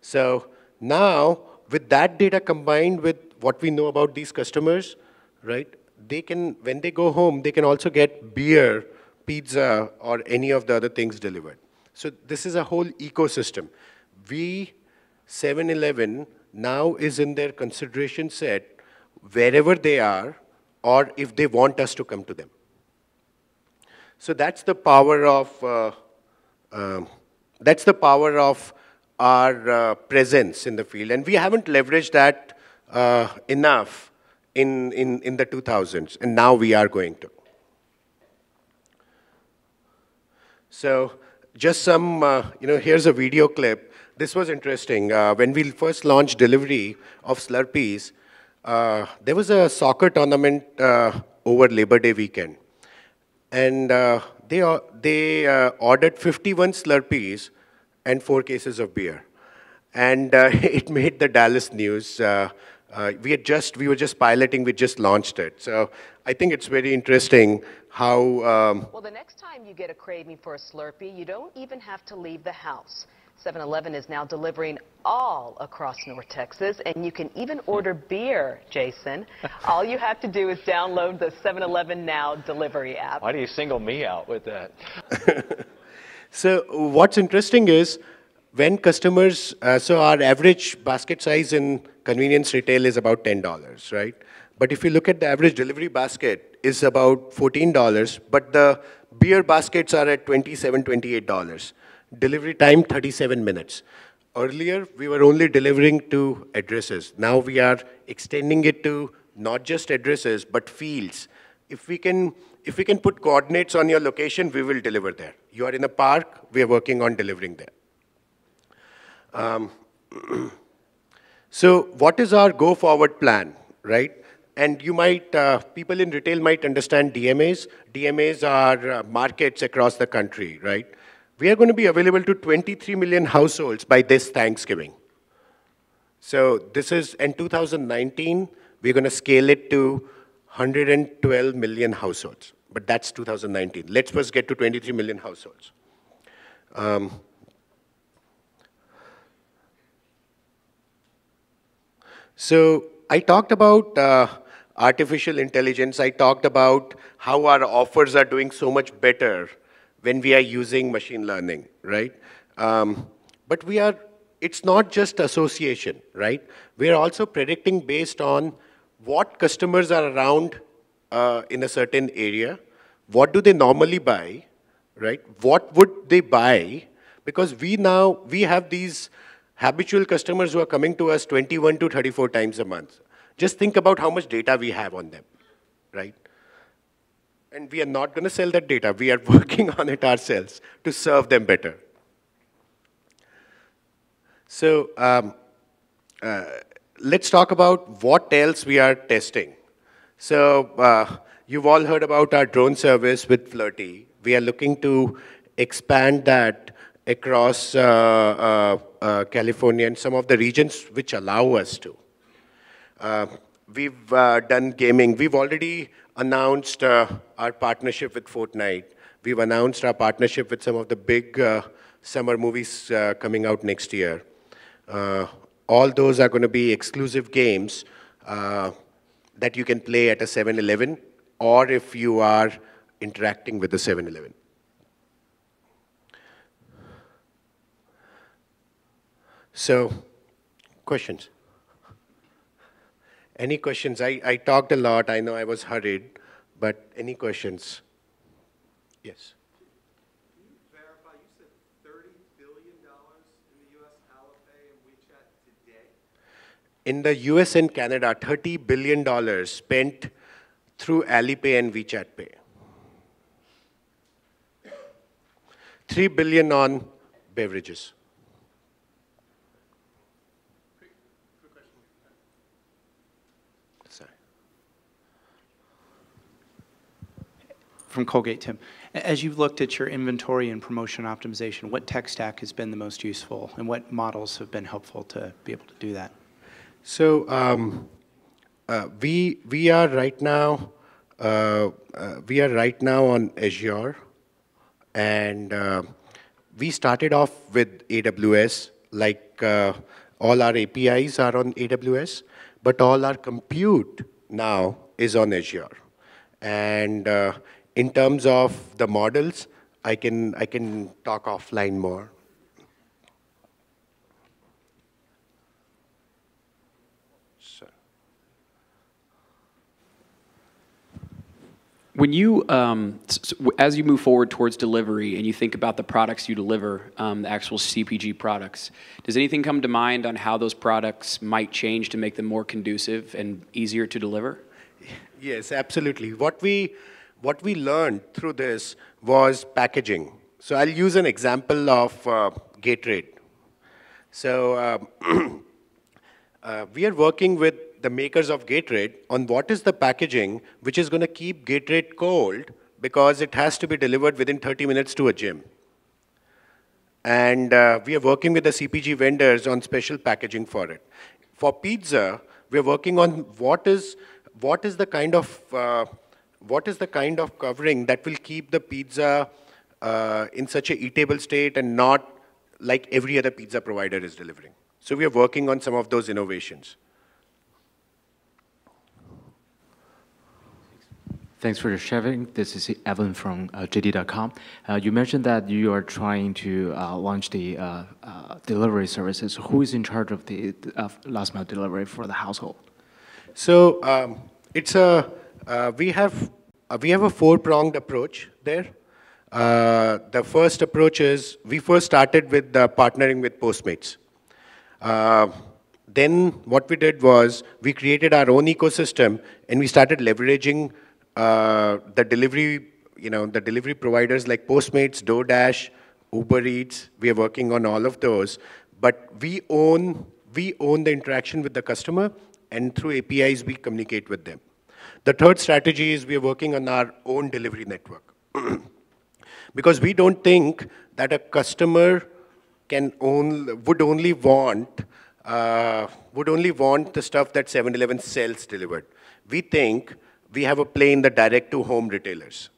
So now, with that data combined with what we know about these customers, right, they can, when they go home, they can also get beer, pizza, or any of the other things delivered. So this is a whole ecosystem. 7-Eleven now is in their consideration set wherever they are, or if they want us to come to them. So that's the power of our presence in the field, and we haven't leveraged that enough in the 2000s, and now we are going to. So just some, here's a video clip. This was interesting. When we first launched delivery of Slurpees, there was a soccer tournament over Labor Day weekend. And they ordered 51 Slurpees and 4 cases of beer. And it made the Dallas news. We were just piloting, we just launched it. So I think it's very interesting how... Well, the next time you get a craving for a Slurpee, you don't even have to leave the house. 7-Eleven is now delivering all across North Texas, and you can even order beer, Jason. All you have to do is download the 7-Eleven Now delivery app. Why do you single me out with that? So what's interesting is when customers, so our average basket size in convenience retail is about $10, right? But if you look at the average delivery basket, is about $14, but the beer baskets are at $27, $28. Delivery time, 37 minutes. Earlier, we were only delivering to addresses. Now we are extending it to not just addresses, but fields. If we can put coordinates on your location, we will deliver there. You are in a park, we are working on delivering there. So what is our go-forward plan, right? And you might, people in retail might understand DMAs. DMAs are markets across the country, right? We are going to be available to 23 million households by this Thanksgiving. So this is, in 2019, we're going to scale it to 112 million households. But that's 2019. Let's first get to 23 million households. So I talked about artificial intelligence. I talked about how our offers are doing so much better when we are using machine learning, right? but it's not just association, right? We are also predicting based on what customers are around in a certain area, what do they normally buy, right? What would they buy? Because we have these habitual customers who are coming to us 21 to 34 times a month. Just think about how much data we have on them, right? And we are not going to sell that data. We are working on it ourselves to serve them better. So let's talk about what else we are testing. So you've all heard about our drone service with Flirty. We are looking to expand that across California and some of the regions which allow us to. We've done gaming. We've already announced our partnership with Fortnite. We've announced our partnership with some of the big summer movies coming out next year. All those are going to be exclusive games that you can play at a 7-Eleven or if you are interacting with the 7-Eleven. So, questions? Any questions? I talked a lot. I know I was hurried, but any questions? Yes. Can you verify, you said $30 billion in the U.S. Alipay and WeChat today? In the US and Canada, $30 billion spent through Alipay and WeChat Pay. $3 billion on beverages. From Colgate, Tim. As you've looked at your inventory and promotion optimization, what tech stack has been the most useful, and what models have been helpful to be able to do that? So we are right now on Azure, and we started off with AWS. Like all our APIs are on AWS, but all our compute now is on Azure, and in terms of the models, I can talk offline more. So. When you, as you move forward towards delivery and you think about the products you deliver, the actual CPG products, does anything come to mind on how those products might change to make them more conducive and easier to deliver? Yes, absolutely. What we learned through this was packaging. So I'll use an example of Gatorade. So we are working with the makers of Gatorade on what is the packaging which is going to keep Gatorade cold because it has to be delivered within 30 minutes to a gym. And we are working with the CPG vendors on special packaging for it. For pizza, we are working on what is the kind of covering that will keep the pizza in such a eatable state and not like every other pizza provider is delivering. So we are working on some of those innovations. Thanks for sharing. This is Evan from JD.com. You mentioned that you are trying to launch the delivery services. Who is in charge of the last mile delivery for the household? So we have a four-pronged approach there. The first approach is we first started with partnering with Postmates. Then what we did was we created our own ecosystem and we started leveraging the delivery providers like Postmates, DoorDash, Uber Eats. We are working on all of those, but we own the interaction with the customer, and through APIs we communicate with them. The third strategy is we are working on our own delivery network, because we don't think that a customer would only want the stuff that 7-Eleven sells delivered. We think we have a play in the direct-to-home retailers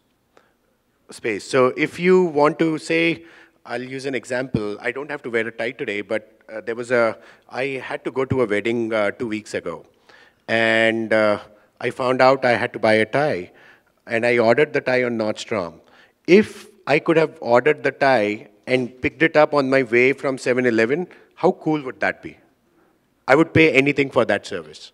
space. So if you want to say, I'll use an example. I don't have to wear a tie today, but I had to go to a wedding 2 weeks ago. And I found out I had to buy a tie. And I ordered the tie on Nordstrom. If I could have ordered the tie and picked it up on my way from 7-Eleven, how cool would that be? I would pay anything for that service.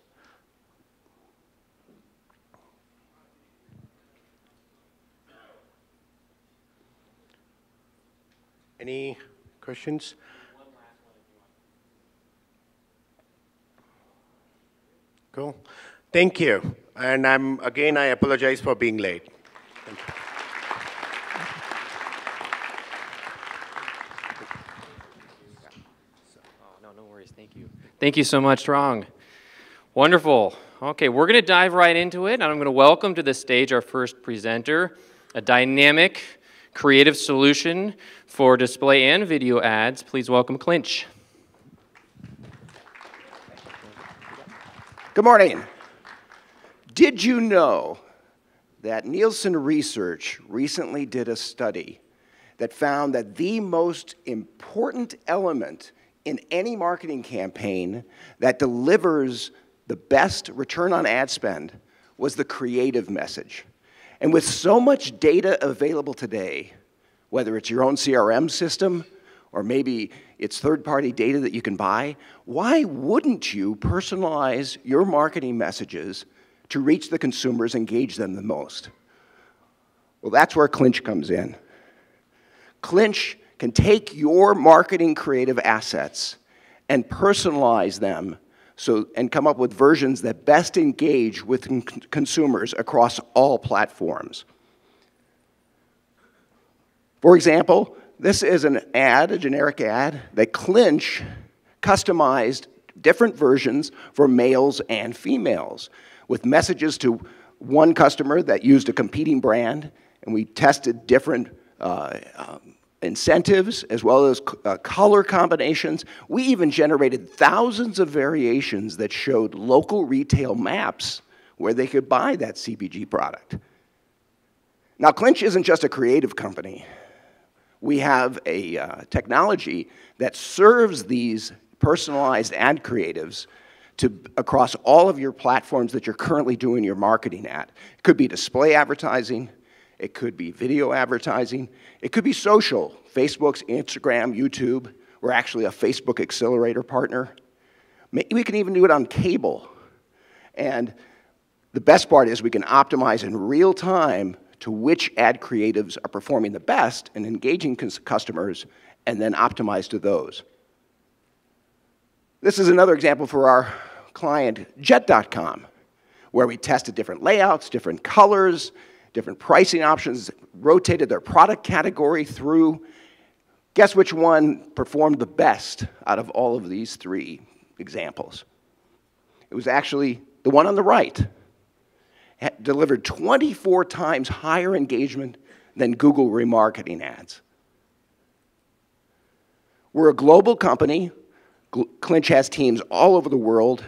Any questions? Cool. Thank you. And I apologize for being late. Thank you. No worries. Thank you. Thank you so much, Trong. Wonderful. Okay, we're going to dive right into it, and I'm going to welcome to the stage our first presenter, a dynamic, creative solution for display and video ads. Please welcome Clinch. Good morning. Did you know that Nielsen Research recently did a study that found that the most important element in any marketing campaign that delivers the best return on ad spend was the creative message? And with so much data available today, whether it's your own CRM system or maybe it's third-party data that you can buy, why wouldn't you personalize your marketing messages to reach the consumers, engage them the most? Well, that's where Clinch comes in. Clinch can take your marketing creative assets and personalize them and come up with versions that best engage with consumers across all platforms. For example, this is an ad, a generic ad, that Clinch customized different versions for males and females with messages to one customer that used a competing brand, and we tested different incentives as well as color combinations. We even generated thousands of variations that showed local retail maps where they could buy that CPG product. Now, Clinch isn't just a creative company. We have a technology that serves these personalized ad creatives across all of your platforms that you're currently doing your marketing at. It could be display advertising. It could be video advertising. It could be social, Facebook's, Instagram, YouTube. We're actually a Facebook Accelerator partner. We can even do it on cable. And the best part is we can optimize in real time to which ad creatives are performing the best and engaging customers, and then optimize to those. This is another example for our client, Jet.com, where we tested different layouts, different colors, different pricing options, rotated their product category through. Guess which one performed the best out of all of these three examples? It was actually the one on the right. It delivered 24 times higher engagement than Google remarketing ads. We're a global company. Clinch has teams all over the world.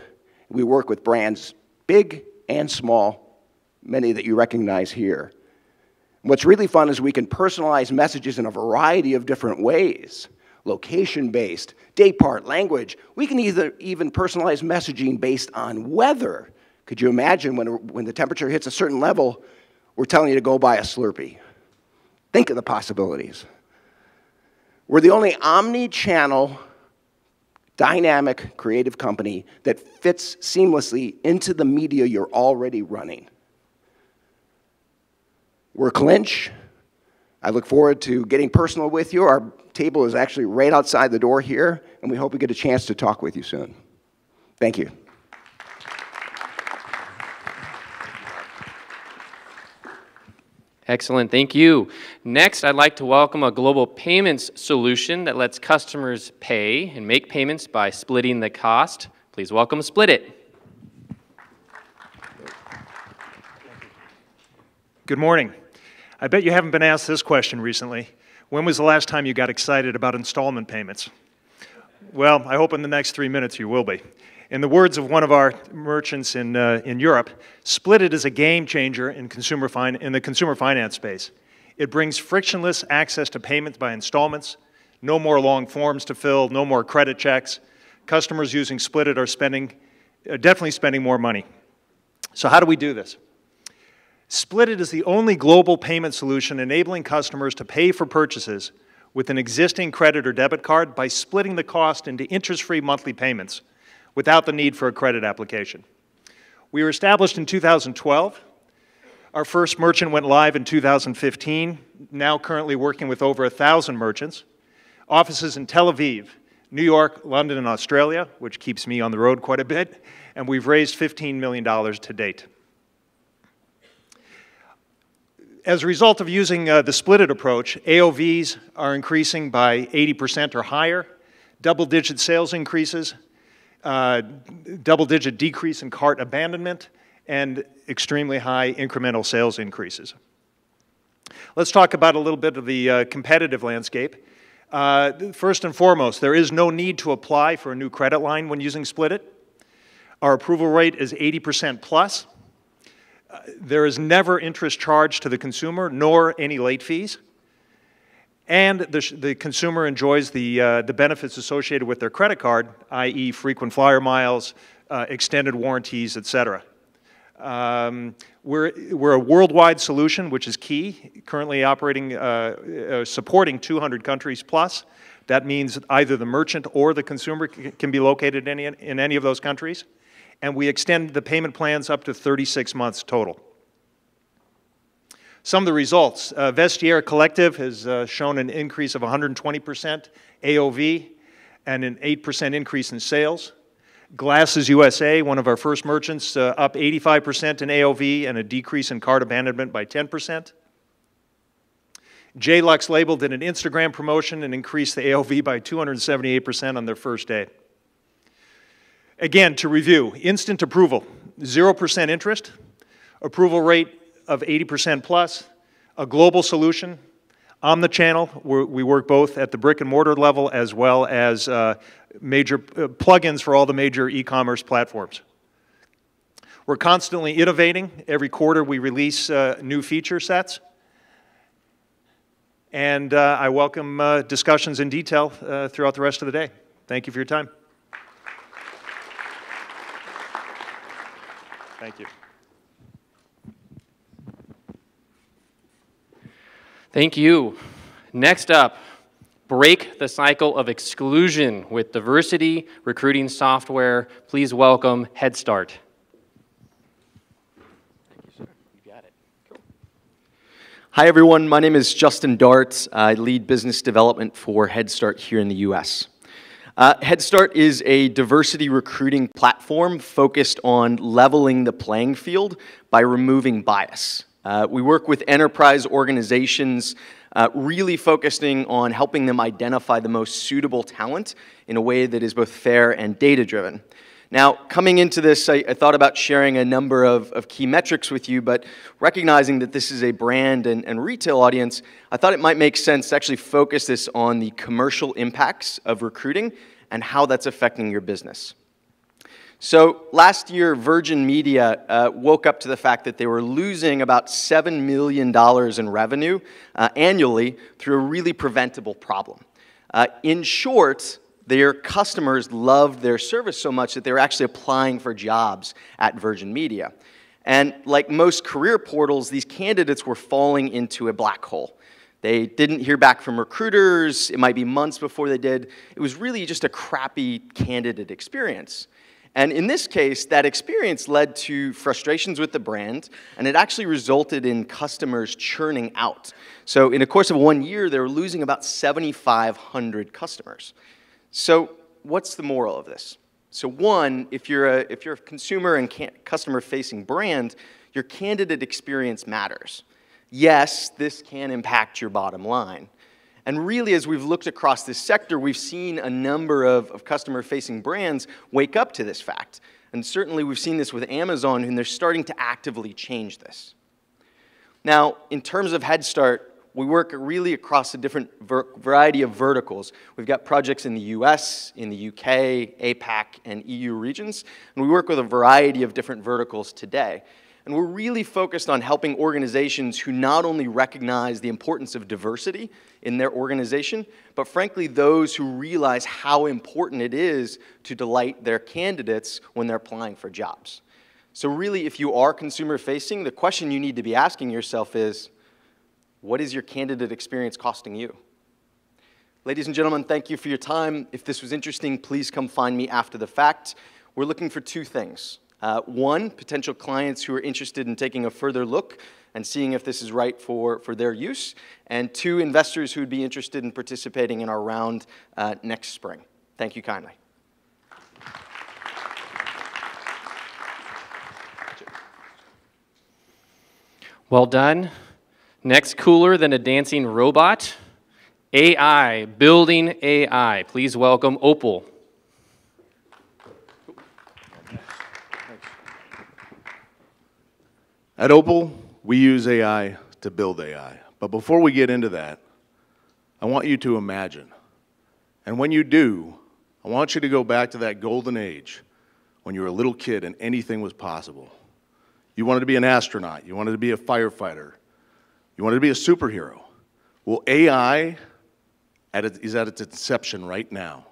We work with brands big and small, many that you recognize here. What's really fun is we can personalize messages in a variety of different ways. Location-based, day part, language. We can even personalize messaging based on weather. Could you imagine when the temperature hits a certain level, we're telling you to go buy a Slurpee? Think of the possibilities. We're the only omni-channel, dynamic, creative company that fits seamlessly into the media you're already running. We're Clinch. I look forward to getting personal with you. Our table is actually right outside the door here, and we hope we get a chance to talk with you soon. Thank you. Excellent, thank you. Next, I'd like to welcome a global payments solution that lets customers pay and make payments by splitting the cost. Please welcome Splitit. Good morning. I bet you haven't been asked this question recently. When was the last time you got excited about installment payments? Well, I hope in the next 3 minutes you will be. In the words of one of our merchants in Europe, Splitit is a game changer in the consumer finance space. It brings frictionless access to payments by installments, no more long forms to fill, no more credit checks. Customers using Splitit are definitely spending more money. So how do we do this? Splitit is the only global payment solution enabling customers to pay for purchases with an existing credit or debit card by splitting the cost into interest-free monthly payments without the need for a credit application. We were established in 2012. Our first merchant went live in 2015, now currently working with over 1,000 merchants. Offices in Tel Aviv, New York, London, and Australia, which keeps me on the road quite a bit, and we've raised $15 million to date. As a result of using the splitted approach, AOVs are increasing by 80% or higher, double-digit sales increases, double-digit decrease in cart abandonment, and extremely high incremental sales increases. Let's talk about a little bit of the competitive landscape. First and foremost, there is no need to apply for a new credit line when using Split It. Our approval rate is 80% plus. There is never interest charged to the consumer, nor any late fees. And the consumer enjoys the benefits associated with their credit card, i.e. frequent flyer miles, extended warranties, et cetera. We're a worldwide solution, which is key, currently operating, supporting 200 countries plus. That means either the merchant or the consumer can be located in any of those countries. And we extend the payment plans up to 36 months total. Some of the results. Vestiaire Collective has shown an increase of 120% AOV and an 8% increase in sales. Glasses USA, one of our first merchants, up 85% in AOV and a decrease in cart abandonment by 10%. JLux Label did an Instagram promotion and increased the AOV by 278% on their first day. Again, to review, instant approval, 0% interest, approval rate of 80% plus, a global solution, omnichannel, we work both at the brick and mortar level as well as major plugins for all the major e-commerce platforms. We're constantly innovating. Every quarter we release new feature sets. And I welcome discussions in detail throughout the rest of the day. Thank you for your time. Thank you. Thank you. Next up, break the cycle of exclusion with diversity recruiting software. Please welcome Head Start. Thank you, sir. You got it. Cool. Hi, everyone. My name is Justin Dart. I lead business development for Head Start here in the US. Head Start is a diversity recruiting platform focused on leveling the playing field by removing bias. We work with enterprise organizations really focusing on helping them identify the most suitable talent in a way that is both fair and data-driven. Now, coming into this, I thought about sharing a number of key metrics with you, but recognizing that this is a brand and retail audience, I thought it might make sense to actually focus this on the commercial impacts of recruiting and how that's affecting your business. So last year, Virgin Media woke up to the fact that they were losing about $7 million in revenue annually through a really preventable problem. In short, their customers loved their service so much that they were actually applying for jobs at Virgin Media. And like most career portals, these candidates were falling into a black hole. They didn't hear back from recruiters. It might be months before they did. It was really just a crappy candidate experience. And in this case, that experience led to frustrations with the brand, and it actually resulted in customers churning out. So in the course of 1 year, they were losing about 7,500 customers. So what's the moral of this? So one, if you're a consumer and customer-facing brand, your candidate experience matters. Yes, this can impact your bottom line. And really, as we've looked across this sector, we've seen a number of customer-facing brands wake up to this fact. And certainly, we've seen this with Amazon, and they're starting to actively change this. Now, in terms of Head Start, we work really across a different variety of verticals. We've got projects in the US, in the UK, APAC, and EU regions. And we work with a variety of different verticals today. And we're really focused on helping organizations who not only recognize the importance of diversity in their organization, but frankly, those who realize how important it is to delight their candidates when they're applying for jobs. So really, if you are consumer-facing, the question you need to be asking yourself is, what is your candidate experience costing you? Ladies and gentlemen, thank you for your time. If this was interesting, please come find me after the fact. We're looking for two things. One, potential clients who are interested in taking a further look and seeing if this is right for their use. And two, investors who would be interested in participating in our round next spring. Thank you kindly. Well done. Next, cooler than a dancing robot, AI, building AI. Please welcome Opal. At Opal, we use AI to build AI. But before we get into that, I want you to imagine. And when you do, I want you to go back to that golden age when you were a little kid and anything was possible. You wanted to be an astronaut. You wanted to be a firefighter. You wanted to be a superhero. Well, AI is at its inception right now.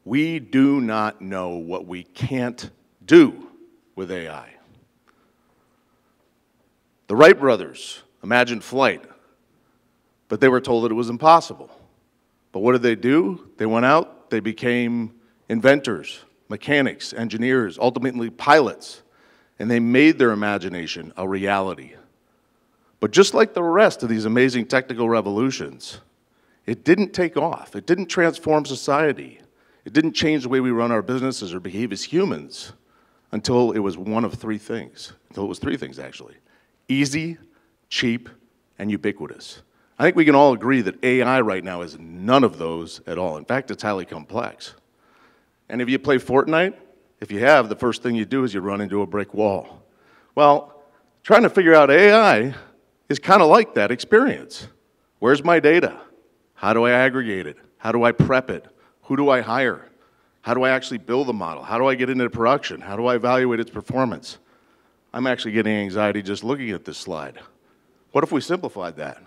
We do not know what we can't do with AI. The Wright brothers imagined flight, but they were told that it was impossible. But what did they do? They went out, they became inventors, mechanics, engineers, ultimately pilots, and they made their imagination a reality. But just like the rest of these amazing technical revolutions, it didn't take off. It didn't transform society. It didn't change the way we run our businesses or behave as humans until it was one of three things. Until it was three things, actually. Easy, cheap, and ubiquitous. I think we can all agree that AI right now is none of those at all. In fact, it's highly complex. And if you play Fortnite, if you have, the first thing you do is you run into a brick wall. Well, trying to figure out AI is kind of like that experience. Where's my data? How do I aggregate it? How do I prep it? Who do I hire? How do I actually build the model? How do I get into production? How do I evaluate its performance? I'm actually getting anxiety just looking at this slide. What if we simplified that?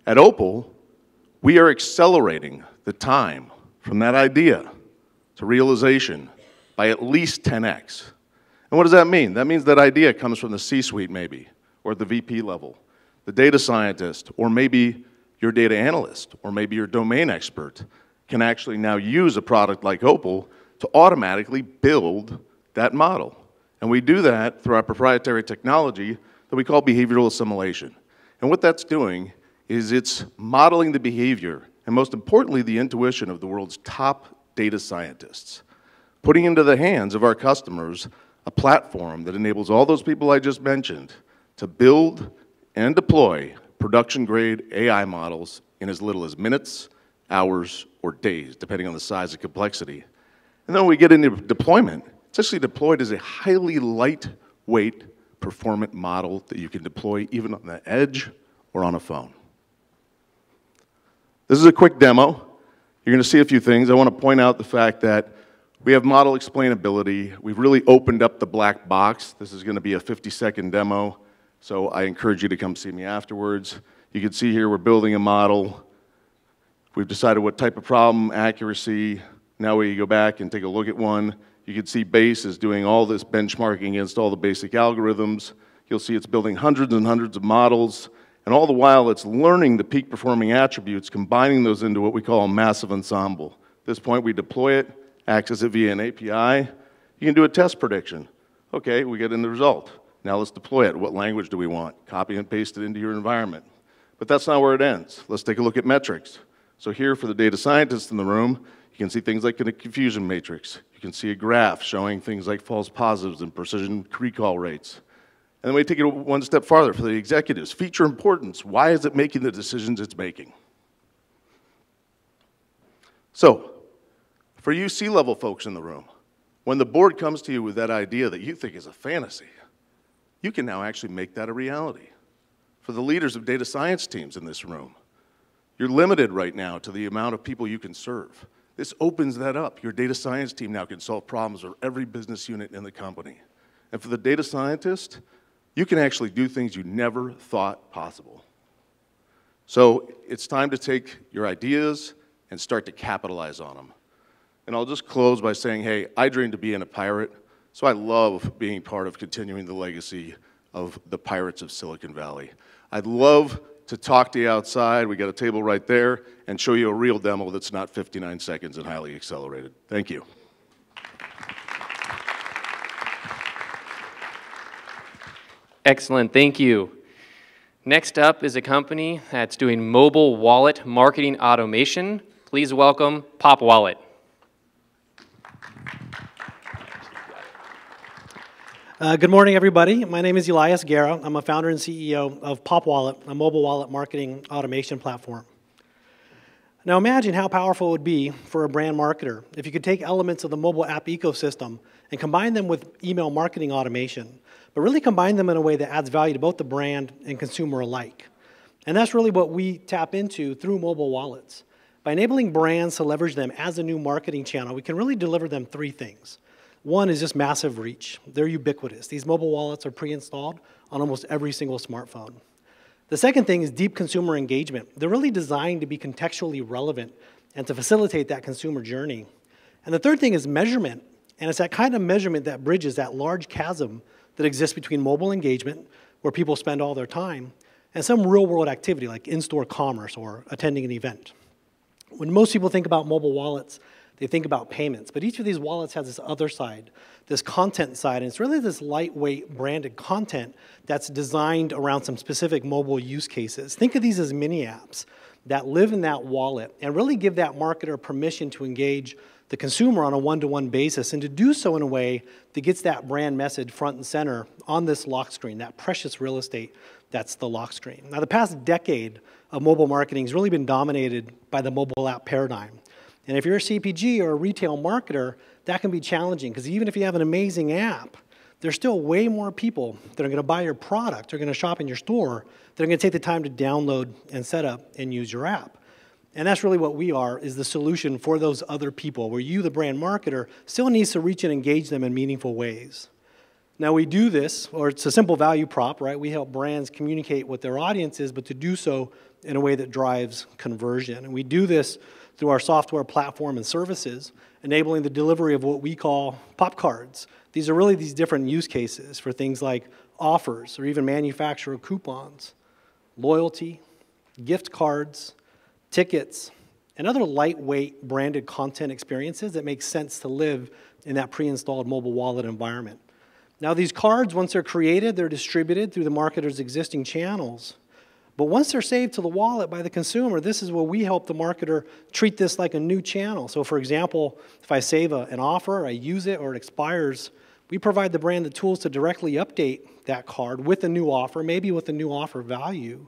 At Opal, we are accelerating the time from that idea to realization by at least 10x. And what does that mean? That means that idea comes from the C-suite maybe, or the VP level, the data scientist, or maybe your data analyst, or maybe your domain expert can actually now use a product like Opal to automatically build that model. And we do that through our proprietary technology that we call behavioral assimilation. And what that's doing is it's modeling the behavior, and most importantly, the intuition of the world's top data scientists, putting into the hands of our customers a platform that enables all those people I just mentioned to build and deploy production-grade AI models in as little as minutes, hours, or days, depending on the size and complexity. And then when we get into deployment, it's actually deployed as a highly lightweight, performant model that you can deploy even on the edge or on a phone. This is a quick demo. You're going to see a few things. I want to point out the fact that we have model explainability. We've really opened up the black box. This is going to be a 50-second demo, so I encourage you to come see me afterwards. You can see here we're building a model. We've decided what type of problem, accuracy. Now we go back and take a look at one. You can see Base is doing all this benchmarking against all the basic algorithms. You'll see it's building hundreds and hundreds of models, and all the while it's learning the peak performing attributes, combining those into what we call a massive ensemble. At this point we deploy it, access it via an API. You can do a test prediction. Okay, we get in the result. Now let's deploy it. What language do we want? Copy and paste it into your environment. But that's not where it ends. Let's take a look at metrics. So here for the data scientists in the room, you can see things like a confusion matrix. You can see a graph showing things like false positives and precision recall rates. And then we take it one step farther for the executives. Feature importance. Why is it making the decisions it's making? So, for you C-level folks in the room, when the board comes to you with that idea that you think is a fantasy, you can now actually make that a reality. For the leaders of data science teams in this room, you're limited right now to the amount of people you can serve. This opens that up. Your data science team now can solve problems for every business unit in the company. And for the data scientist, you can actually do things you never thought possible. So it's time to take your ideas and start to capitalize on them. And I'll just close by saying, hey, I dreamed of being a pirate, so I love being part of continuing the legacy of the pirates of Silicon Valley. I'd love to talk to you outside. We got a table right there, and show you a real demo that's not 59 seconds and highly accelerated. Thank you. Excellent, thank you. Next up is a company that's doing mobile wallet marketing automation. Please welcome Pop Wallet. Good morning, everybody. My name is Elias Guerra. I'm a founder and CEO of Pop Wallet, a mobile wallet marketing automation platform. Now imagine how powerful it would be for a brand marketer if you could take elements of the mobile app ecosystem and combine them with email marketing automation, but really combine them in a way that adds value to both the brand and consumer alike. And that's really what we tap into through mobile wallets. By enabling brands to leverage them as a new marketing channel, we can really deliver them three things. One is just massive reach. They're ubiquitous. These mobile wallets are pre-installed on almost every single smartphone. The second thing is deep consumer engagement. They're really designed to be contextually relevant and to facilitate that consumer journey. And the third thing is measurement. And it's that kind of measurement that bridges that large chasm that exists between mobile engagement, where people spend all their time, and some real-world activity like in-store commerce or attending an event. When most people think about mobile wallets, they think about payments, but each of these wallets has this other side, this content side, and it's really this lightweight branded content that's designed around some specific mobile use cases. Think of these as mini apps that live in that wallet and really give that marketer permission to engage the consumer on a one-to-one basis, and to do so in a way that gets that brand message front and center on this lock screen, that precious real estate that's the lock screen. Now, the past decade of mobile marketing has really been dominated by the mobile app paradigm. And if you're a CPG or a retail marketer, that can be challenging, because even if you have an amazing app, there's still way more people that are going to buy your product or going to shop in your store that are going to take the time to download and set up and use your app. And that's really what we are, is the solution for those other people, where you, the brand marketer, still needs to reach and engage them in meaningful ways. Now we do this, or it's a simple value prop, right? We help brands communicate what their audience is, but to do so in a way that drives conversion. And we do this through our software platform and services, enabling the delivery of what we call pop cards. These are really these different use cases for things like offers or even manufacturer coupons, loyalty, gift cards, tickets, and other lightweight branded content experiences that make sense to live in that pre-installed mobile wallet environment. Now these cards, once they're created, they're distributed through the marketer's existing channels. But once they're saved to the wallet by the consumer, this is where we help the marketer treat this like a new channel. So for example, if I save an offer, I use it, or it expires, we provide the brand the tools to directly update that card with a new offer, maybe with a new offer value,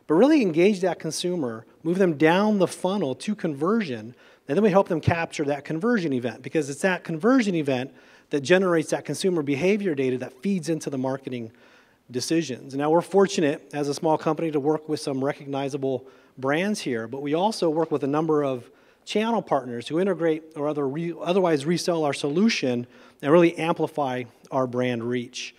but really engage that consumer, move them down the funnel to conversion, and then we help them capture that conversion event, because it's that conversion event that generates that consumer behavior data that feeds into the marketing decisions. Now, we're fortunate as a small company to work with some recognizable brands here, but we also work with a number of channel partners who integrate or otherwise resell our solution and really amplify our brand reach.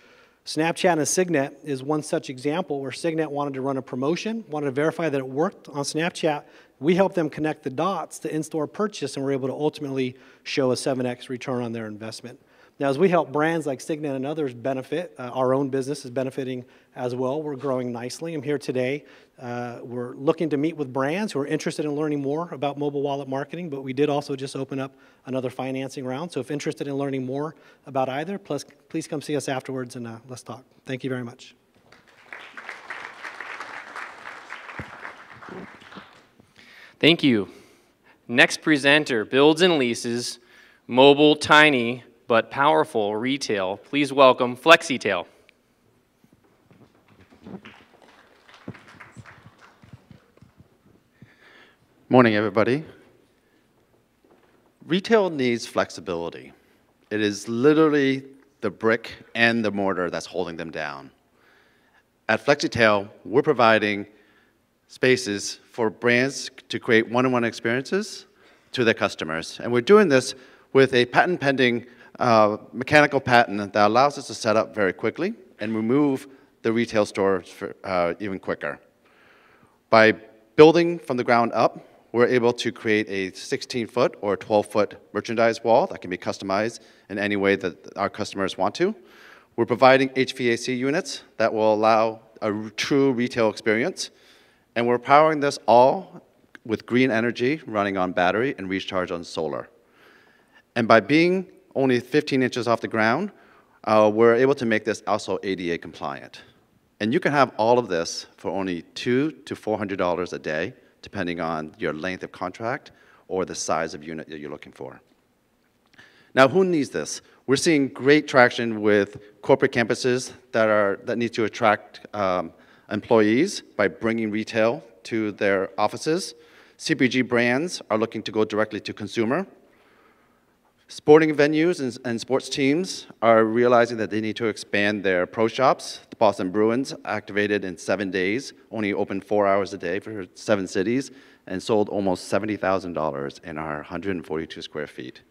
Snapchat and Signet is one such example where Signet wanted to run a promotion, wanted to verify that it worked on Snapchat. We helped them connect the dots to in-store purchase, and were able to ultimately show a 7x return on their investment. Now, as we help brands like Signet and others benefit, our own business is benefiting as well. We're growing nicely. I'm here today. We're looking to meet with brands who are interested in learning more about mobile wallet marketing, but we did also just open up another financing round. So if interested in learning more about either, please come see us afterwards and let's talk. Thank you very much. Thank you. Next presenter builds and leases mobile, tiny, but powerful retail. Please welcome FlexiTail. Morning, everybody. Retail needs flexibility. It is literally the brick and the mortar that's holding them down. At FlexiTail, we're providing spaces for brands to create one-on-one experiences to their customers. And we're doing this with a patent-pending mechanical patent that allows us to set up very quickly and remove the retail stores even quicker. By building from the ground up, we're able to create a 16-foot or 12-foot merchandise wall that can be customized in any way that our customers want to. We're providing HVAC units that will allow a true retail experience. And we're powering this all with green energy running on battery and recharge on solar. And by being only 15 inches off the ground, we're able to make this also ADA compliant. And you can have all of this for only $200 to $400 a day, depending on your length of contract or the size of unit that you're looking for. Now, who needs this? We're seeing great traction with corporate campuses that need to attract employees by bringing retail to their offices. CPG brands are looking to go directly to consumer. Sporting venues and sports teams are realizing that they need to expand their pro shops. The Boston Bruins activated in 7 days, only opened 4 hours a day for 7 cities, and sold almost $70,000 in our 142 square feet.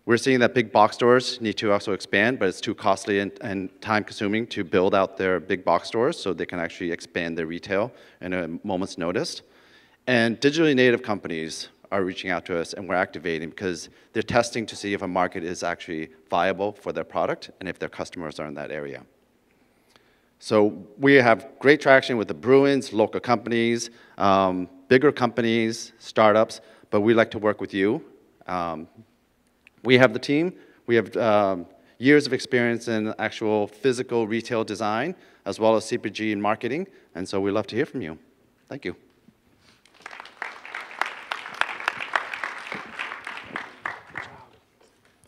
We're seeing that big box stores need to also expand, but it's too costly and time-consuming to build out their big box stores so they can actually expand their retail in a moment's notice. And digitally native companies are reaching out to us, and we're activating because they're testing to see if a market is actually viable for their product and if their customers are in that area. So we have great traction with the Bruins, local companies, bigger companies, startups, but we like to work with you. We have the team. We have years of experience in actual physical retail design, as well as CPG and marketing, and so we'd love to hear from you. Thank you.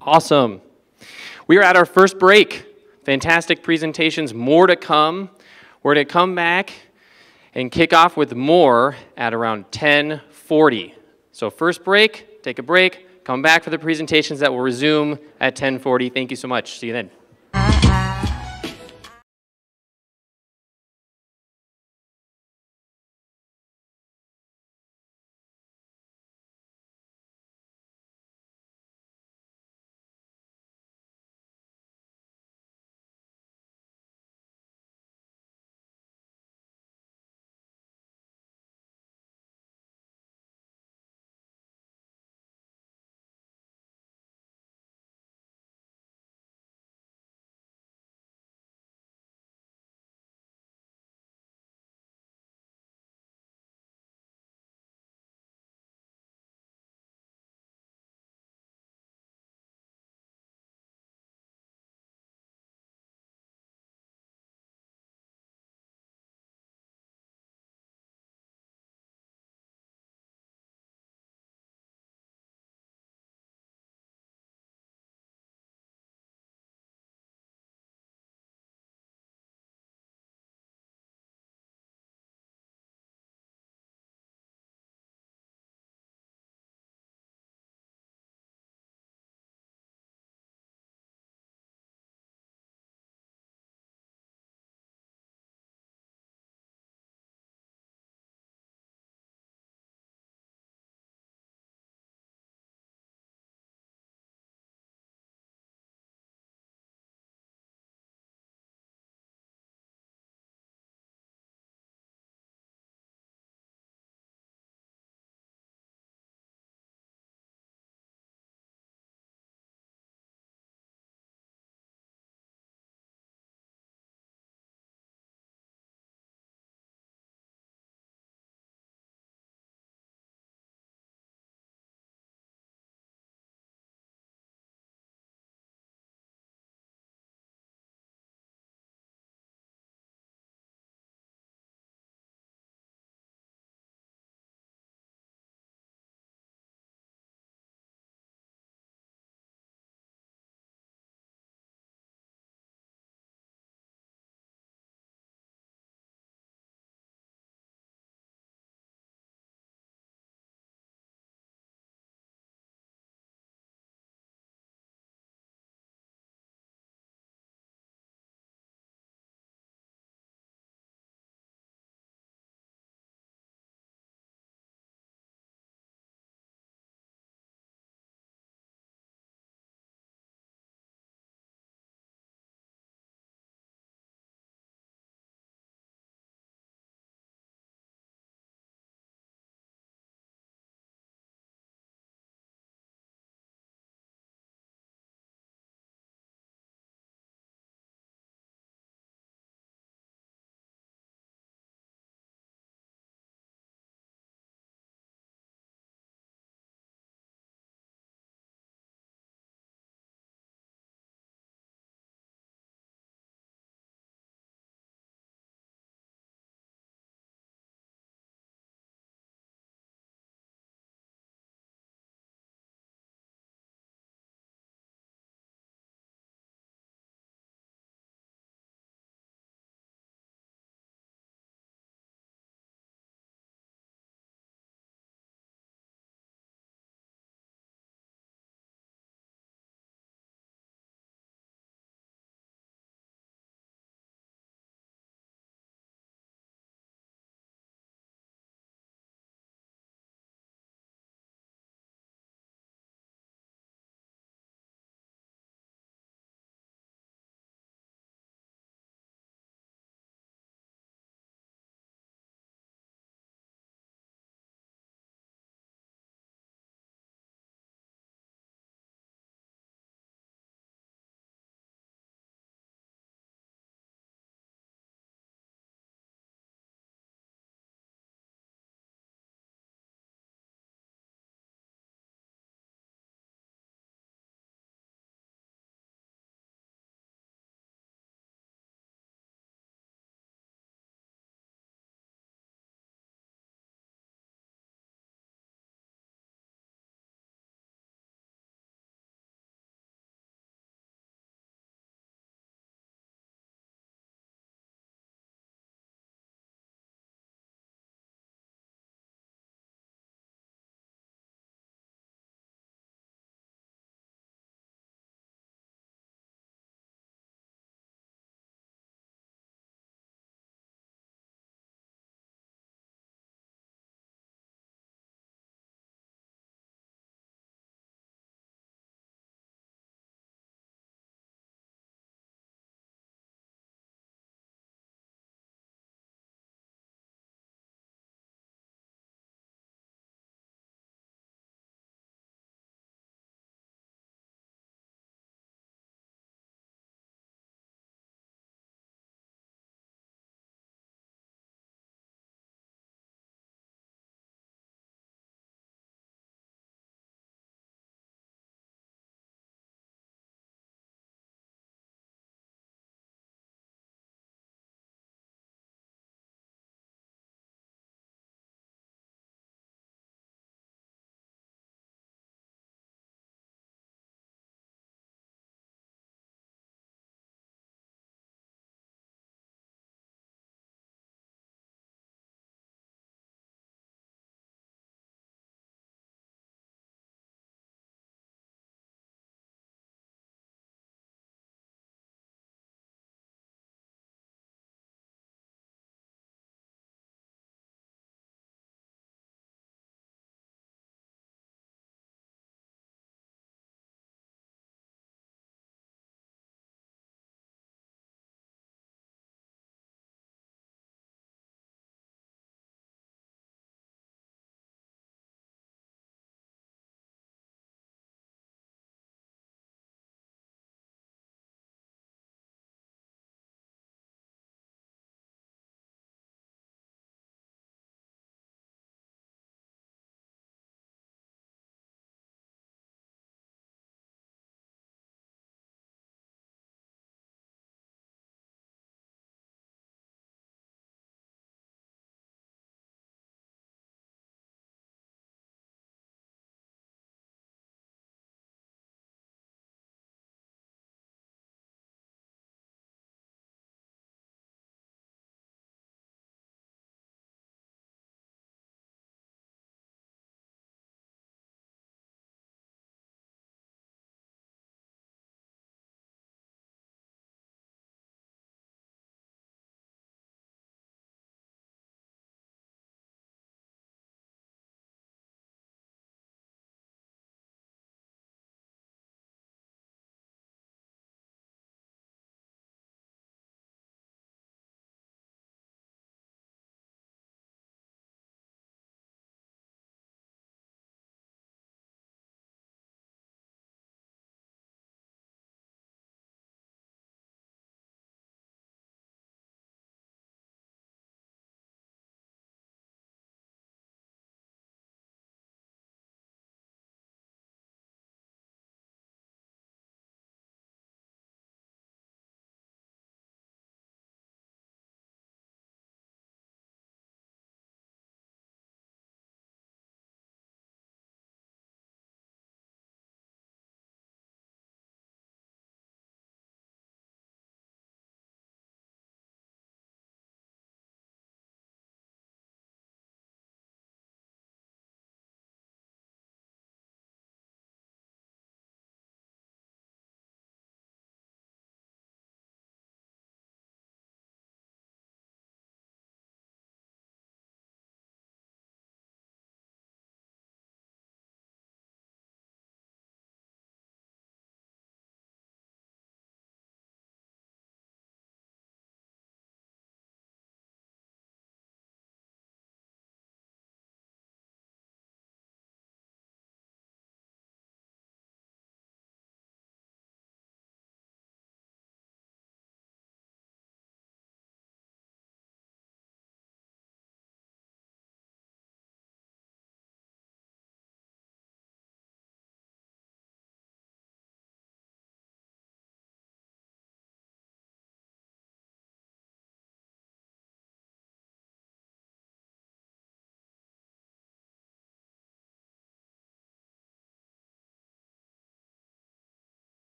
Awesome. We are at our first break. Fantastic presentations, more to come. We're going to come back and kick off with more at around 10:40. So first break, take a break, come back for the presentations that will resume at 10:40. Thank you so much. See you then.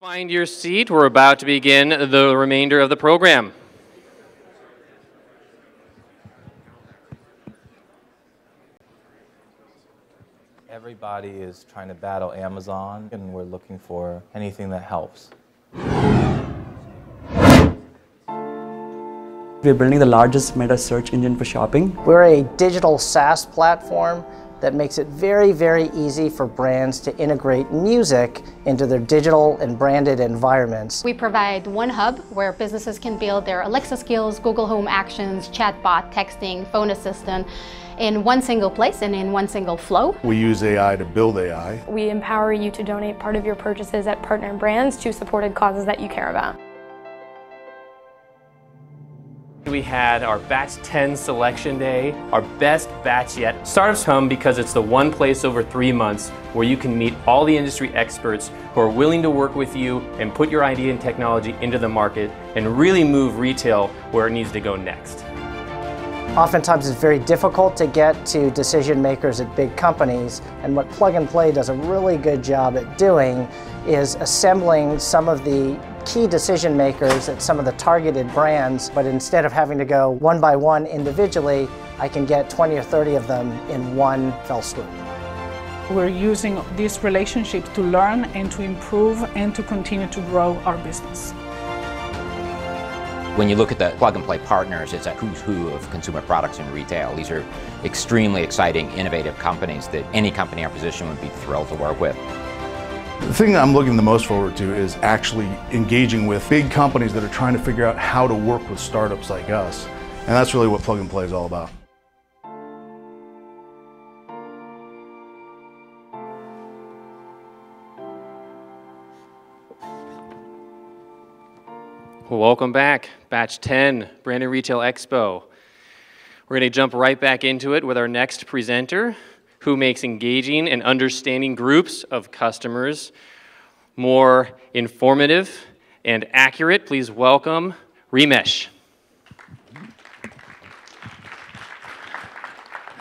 Find your seat. We're about to begin the remainder of the program. Everybody is trying to battle Amazon, and we're looking for anything that helps. We're building the largest meta search engine for shopping. We're a digital SaaS platform that makes it very, very easy for brands to integrate music into their digital and branded environments. We provide one hub where businesses can build their Alexa skills, Google Home actions, chatbot, texting, phone assistant in one single place and in one single flow. We use AI to build AI. We empower you to donate part of your purchases at partner brands to supported causes that you care about. We had our batch 10 selection day, our best batch yet. Startups Hum because it's the one place over 3 months where you can meet all the industry experts who are willing to work with you and put your idea and technology into the market and really move retail where it needs to go next. Oftentimes it's very difficult to get to decision makers at big companies, and what Plug and Play does a really good job at doing is assembling some of the key decision makers at some of the targeted brands, but instead of having to go one by one individually, I can get 20 or 30 of them in one fell swoop. We're using these relationships to learn and to improve and to continue to grow our business. When you look at the Plug and Play partners, it's a who's who of consumer products and retail. These are extremely exciting, innovative companies that any company in our position would be thrilled to work with. The thing that I'm looking the most forward to is actually engaging with big companies that are trying to figure out how to work with startups like us. And that's really what Plug and Play is all about. Well, welcome back, Batch 10, Branded Retail Expo. We're going to jump right back into it with our next presenter, who makes engaging and understanding groups of customers more informative and accurate. Please welcome Remesh.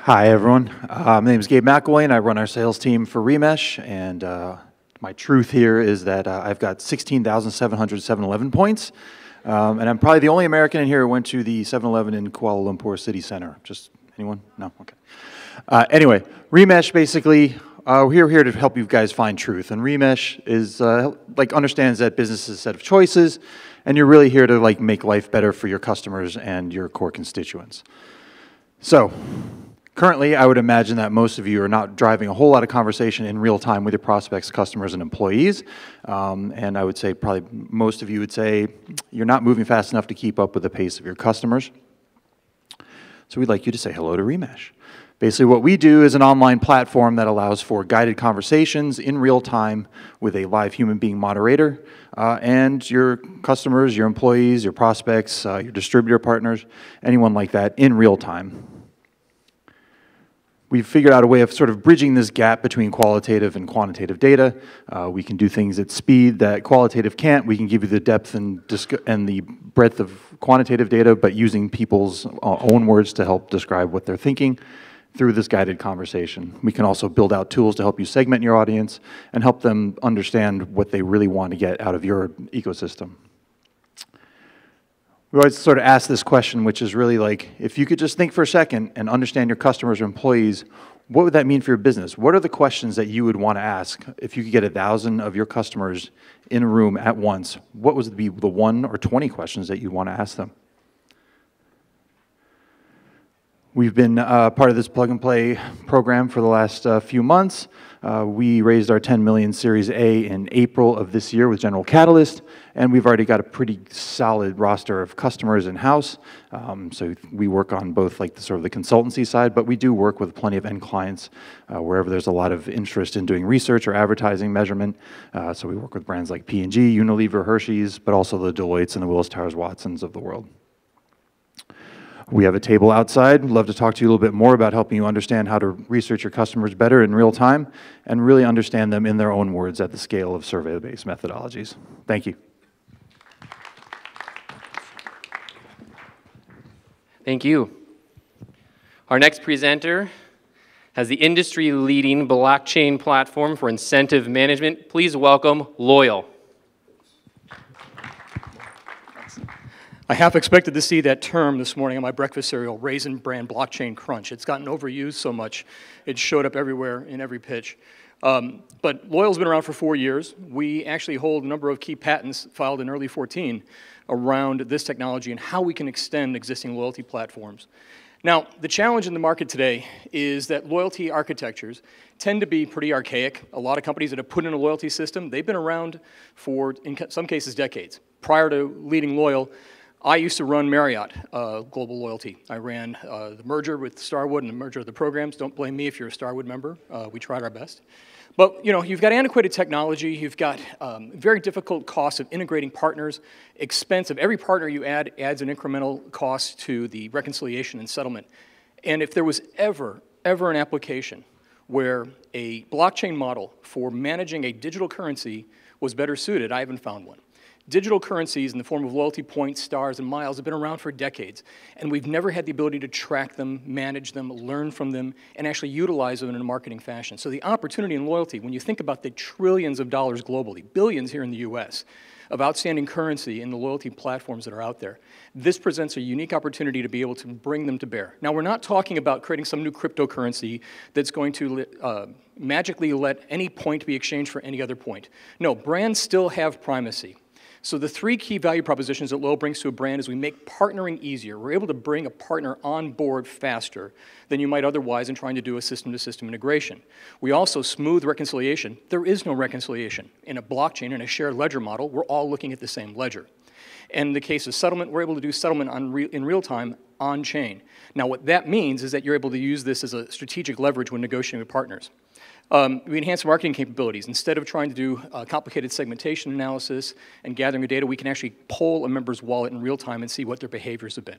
Hi, everyone. My name is Gabe McElwain. I run our sales team for Remesh, and my truth here is that I've got 16,700 7-Eleven points, and I'm probably the only American in here who went to the 7-Eleven in Kuala Lumpur City Center. Just anyone? No? Okay. Anyway, Remesh basically, we're here to help you guys find truth. And Remesh is understands that business is a set of choices, and you're really here to make life better for your customers and your core constituents. So, currently, I would imagine that most of you are not driving a whole lot of conversation in real time with your prospects, customers, and employees. And I would say probably most of you would say you're not moving fast enough to keep up with the pace of your customers. So we'd like you to say hello to Remesh. Basically, what we do is an online platform that allows for guided conversations in real time with a live human being moderator and your customers, your employees, your prospects, your distributor partners, anyone like that in real time. We've figured out a way of sort of bridging this gap between qualitative and quantitative data. We can do things at speed that qualitative can't. We can give you the depth and the breadth of quantitative data, but using people's own words to help describe what they're thinking through this guided conversation. We can also build out tools to help you segment your audience and help them understand what they really want to get out of your ecosystem. We always sort of ask this question, which is really if you could just think for a second and understand your customers or employees, what would that mean for your business? What are the questions that you would want to ask if you could get 1,000 of your customers in a room at once? What would be the 1 or 20 questions that you'd want to ask them? We've been part of this Plug and Play program for the last few months. We raised our 10 million Series A in April of this year with General Catalyst, and we've already got a pretty solid roster of customers in-house. So we work on both the consultancy side, but we do work with plenty of end clients wherever there's a lot of interest in doing research or advertising measurement. So we work with brands like P&G, Unilever, Hershey's, but also the Deloittes and the Willis Towers Watsons of the world. We have a table outside. We'd love to talk to you a little bit more about helping you understand how to research your customers better in real time and really understand them in their own words at the scale of survey-based methodologies. Thank you. Thank you. Our next presenter has the industry-leading blockchain platform for incentive management. Please welcome Loyal. I half expected to see that term this morning on my breakfast cereal, Raisin Bran Blockchain Crunch. It's gotten overused so much, it showed up everywhere in every pitch. But Loyal's been around for 4 years. We actually hold a number of key patents filed in early 2014 around this technology and how we can extend existing loyalty platforms. Now, the challenge in the market today is that loyalty architectures tend to be pretty archaic. A lot of companies that have put in a loyalty system, they've been around for, in some cases, decades. Prior to leading Loyal, I used to run Marriott Global Loyalty. I ran the merger with Starwood and the merger of the programs. Don't blame me if you're a Starwood member. We tried our best. But you've got antiquated technology, you've got very difficult costs of integrating partners, expensive. Every partner you add adds an incremental cost to the reconciliation and settlement. And if there was ever an application where a blockchain model for managing a digital currency was better suited, I haven't found one. Digital currencies in the form of loyalty points, stars, and miles have been around for decades, and we've never had the ability to track them, manage them, learn from them, and actually utilize them in a marketing fashion. So the opportunity in loyalty, when you think about the trillions of dollars globally, billions here in the US, of outstanding currency in the loyalty platforms that are out there, this presents a unique opportunity to be able to bring them to bear. Now, we're not talking about creating some new cryptocurrency that's going to magically let any point be exchanged for any other point. No, brands still have primacy. So the three key value propositions that Loyal brings to a brand is we make partnering easier. We're able to bring a partner on board faster than you might otherwise in trying to do a system-to-system integration. We also smooth reconciliation. There is no reconciliation. In a blockchain, in a shared ledger model, we're all looking at the same ledger. And in the case of settlement, we're able to do settlement in real time on-chain. Now, what that means is that you're able to use this as a strategic leverage when negotiating with partners. We enhance marketing capabilities. Instead of trying to do complicated segmentation analysis and gathering the data, we can actually poll a member's wallet in real time and see what their behaviors have been.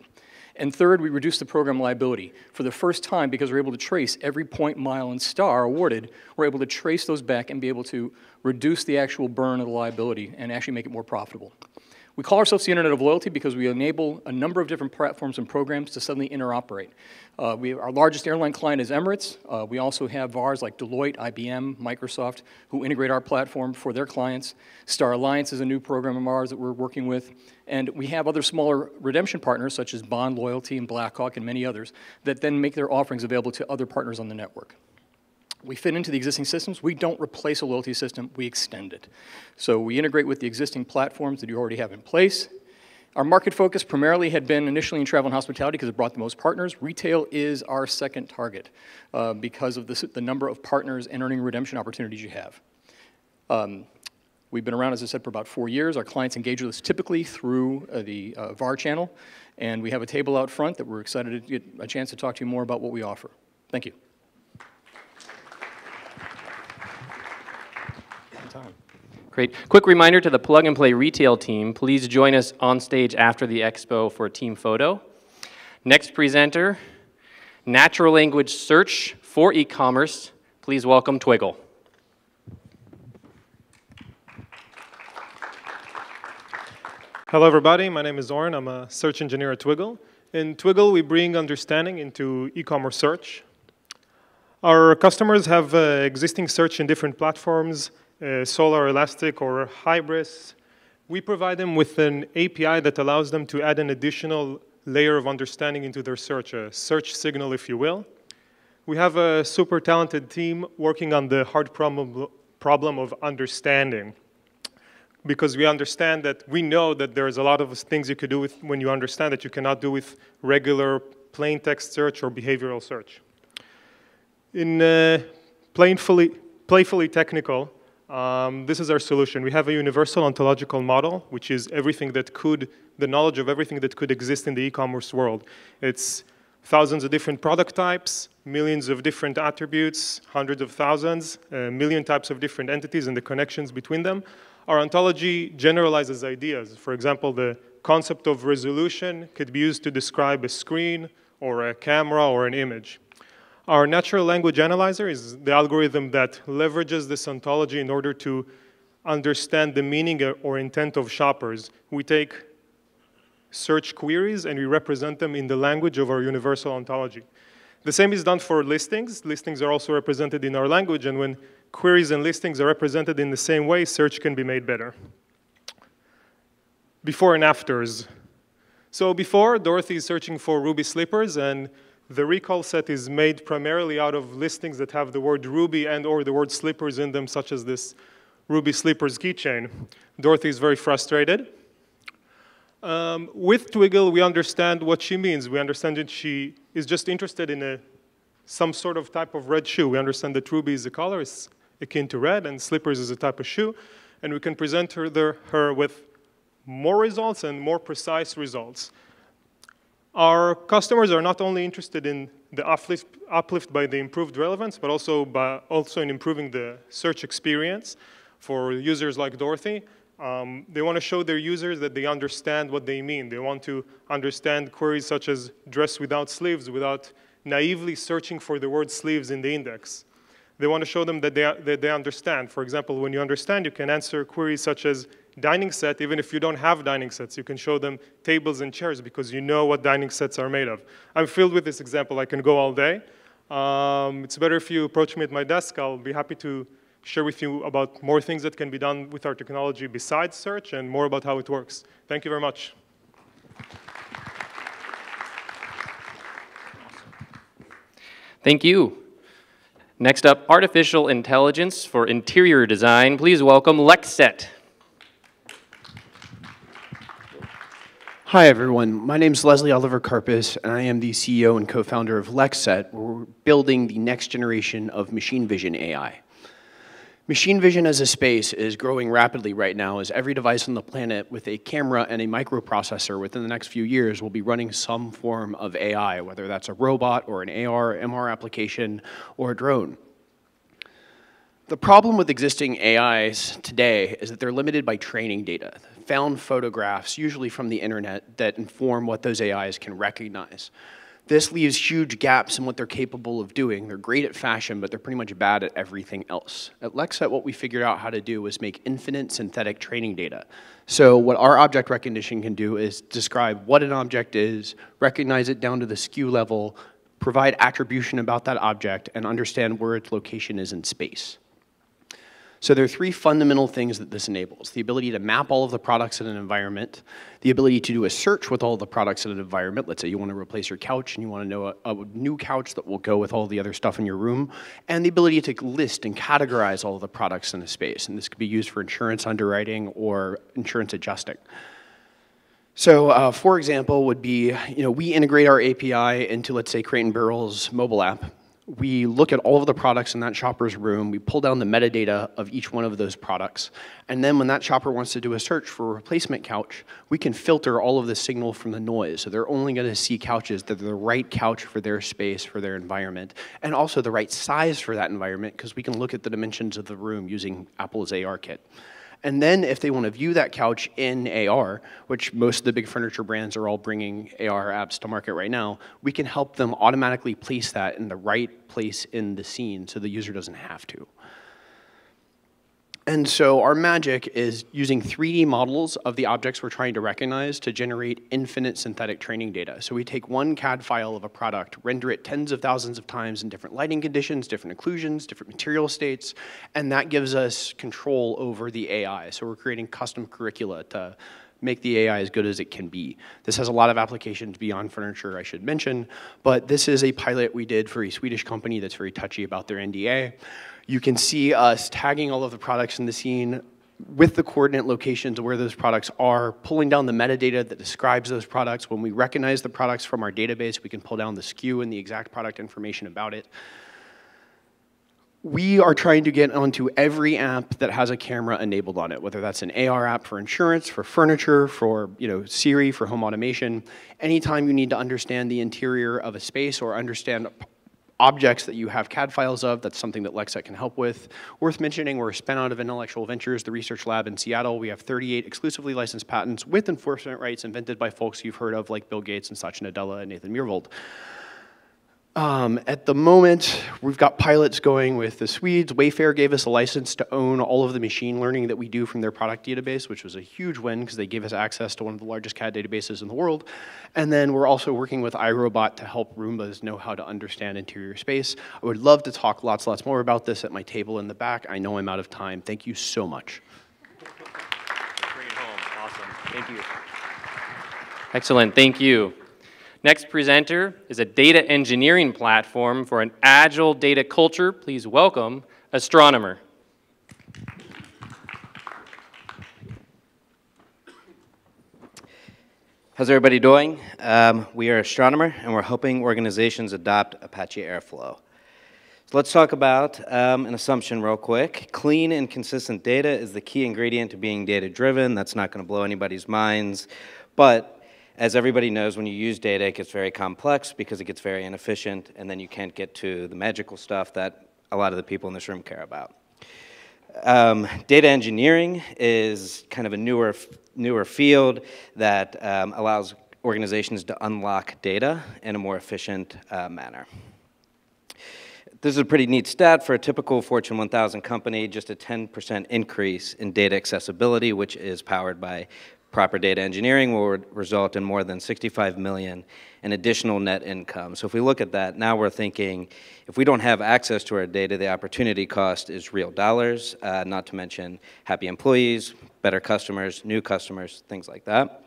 And third, we reduce the program liability. For the first time, because we're able to trace every point, mile, and star awarded, we're able to trace those back and be able to reduce the actual burn of the liability and actually make it more profitable. We call ourselves the Internet of Loyalty because we enable a number of different platforms and programs to suddenly interoperate. Our largest airline client is Emirates. We also have VARs like Deloitte, IBM, Microsoft, who integrate our platform for their clients. Star Alliance is a new program of ours that we're working with. And we have other smaller redemption partners, such as Bond Loyalty and Blackhawk and many others, that then make their offerings available to other partners on the network. We fit into the existing systems. We don't replace a loyalty system, we extend it. So we integrate with the existing platforms that you already have in place. Our market focus primarily had been initially in travel and hospitality because it brought the most partners. Retail is our second target because of the number of partners and earning redemption opportunities you have. We've been around, as I said, for about 4 years. Our clients engage with us typically through the VAR channel, and we have a table out front that we're excited to get a chance to talk to you more about what we offer. Thank you. Great. Quick reminder to the Plug and Play retail team, please join us on stage after the expo for a team photo. Next presenter, natural language search for e-commerce. Please welcome Twiggle. Hello everybody, my name is Oren. I'm a search engineer at Twiggle. In Twiggle, we bring understanding into e-commerce search. Our customers have existing search in different platforms, Solar, Elastic, or Hybris. We provide them with an API that allows them to add an additional layer of understanding into their search, a search signal, if you will. We have a super talented team working on the hard problem of understanding, because we understand that we know that there's a lot of things you could do with when you understand that you cannot do with regular plain text search or behavioral search. In playfully technical, this is our solution. We have a universal ontological model, which is everything that could, the knowledge of everything that could exist in the e-commerce world. It's thousands of different product types, millions of different attributes, hundreds of thousands, a million types of different entities and the connections between them. Our ontology generalizes ideas. For example, the concept of resolution could be used to describe a screen or a camera or an image. Our natural language analyzer is the algorithm that leverages this ontology in order to understand the meaning or intent of shoppers. We take search queries and we represent them in the language of our universal ontology. The same is done for listings. Listings are also represented in our language, and when queries and listings are represented in the same way, search can be made better. Before and afters. So before, Dorothy is searching for Ruby slippers, and the recall set is made primarily out of listings that have the word Ruby and or the word slippers in them, such as this Ruby slippers keychain. Dorothy is very frustrated. With Twiggle, we understand what she means. We understand that she is just interested in some sort of type of red shoe. We understand that Ruby is a color, it's akin to red, and slippers is a type of shoe. And we can present her with more results and more precise results. Our customers are not only interested in the uplift by the improved relevance, but also in improving the search experience for users like Dorothy. They want to show their users that they understand what they mean. They want to understand queries such as dress without sleeves without naively searching for the word sleeves in the index. They want to show them that they understand. For example, when you understand, you can answer queries such as dining set, even if you don't have dining sets. You can show them tables and chairs because you know what dining sets are made of. I'm filled with this example. I can go all day. It's better if you approach me at my desk. I'll be happy to share with you about more things that can be done with our technology besides search and more about how it works. Thank you very much. Thank you. Next up, artificial intelligence for interior design. Please welcome Lexset. Hi, everyone. My name is Leslie Oliver Karpus, and I am the CEO and co-founder of Lexset, where we're building the next generation of machine vision AI. Machine vision as a space is growing rapidly right now, as every device on the planet with a camera and a microprocessor within the next few years will be running some form of AI, whether that's a robot or an AR, MR application, or a drone. The problem with existing AIs today is that they're limited by training data, found photographs, usually from the internet, that inform what those AIs can recognize. This leaves huge gaps in what they're capable of doing. They're great at fashion, but they're pretty much bad at everything else. At Lexset, what we figured out how to do was make infinite synthetic training data. So what our object recognition can do is describe what an object is, recognize it down to the SKU level, provide attribution about that object, and understand where its location is in space. So there are three fundamental things that this enables. The ability to map all of the products in an environment, the ability to do a search with all the products in an environment. Let's say you want to replace your couch and you want to know a new couch that will go with all the other stuff in your room, and the ability to list and categorize all of the products in a space. And this could be used for insurance underwriting or insurance adjusting. So for example would be, we integrate our API into, let's say, Crate & Barrel's mobile app. We look at all of the products in that shopper's room, we pull down the metadata of each one of those products, and then when that shopper wants to do a search for a replacement couch, we can filter all of the signal from the noise. So they're only going to see couches that are the right couch for their space, for their environment, and also the right size for that environment, because we can look at the dimensions of the room using Apple's ARKit. And then if they want to view that couch in AR, which most of the big furniture brands are all bringing AR apps to market right now, we can help them automatically place that in the right place in the scene so the user doesn't have to. And so our magic is using 3D models of the objects we're trying to recognize to generate infinite synthetic training data. So we take one CAD file of a product, render it tens of thousands of times in different lighting conditions, different occlusions, different material states, and that gives us control over the AI. So we're creating custom curricula to make the AI as good as it can be. This has a lot of applications beyond furniture, I should mention, but this is a pilot we did for a Swedish company that's very touchy about their NDA. You can see us tagging all of the products in the scene with the coordinate locations of where those products are, pulling down the metadata that describes those products. When we recognize the products from our database, we can pull down the SKU and the exact product information about it. We are trying to get onto every app that has a camera enabled on it, whether that's an AR app for insurance, for furniture, for Siri, for home automation. Anytime you need to understand the interior of a space or understand objects that you have CAD files of, that's something that Lexset can help with. Worth mentioning, we're a spin out of Intellectual Ventures, the research lab in Seattle. We have 38 exclusively licensed patents with enforcement rights invented by folks you've heard of like Bill Gates and Satya Nadella and Nathan Myhrvold. At the moment, we've got pilots going with the Swedes. Wayfair gave us a license to own all of the machine learning that we do from their product database, which was a huge win because they gave us access to one of the largest CAD databases in the world. And then we're also working with iRobot to help Roombas know how to understand interior space. I would love to talk lots more about this at my table in the back. I know I'm out of time. Thank you so much. Bring it home. Awesome. Thank you. Excellent, thank you. Next presenter is a data engineering platform for an agile data culture. Please welcome Astronomer. How's everybody doing? We are Astronomer, and we're helping organizations adopt Apache Airflow. So let's talk about an assumption real quick. Clean and consistent data is the key ingredient to being data-driven. That's not going to blow anybody's minds. But as everybody knows, when you use data, it gets very complex because it gets very inefficient, and then you can't get to the magical stuff that a lot of the people in this room care about. Data engineering is kind of a newer field that allows organizations to unlock data in a more efficient manner. This is a pretty neat stat for a typical Fortune 1000 company. Just a 10% increase in data accessibility, which is powered by proper data engineering, will result in more than $65 million in additional net income. So if we look at that, now we're thinking, if we don't have access to our data, the opportunity cost is real dollars, not to mention happy employees, better customers, new customers, things like that.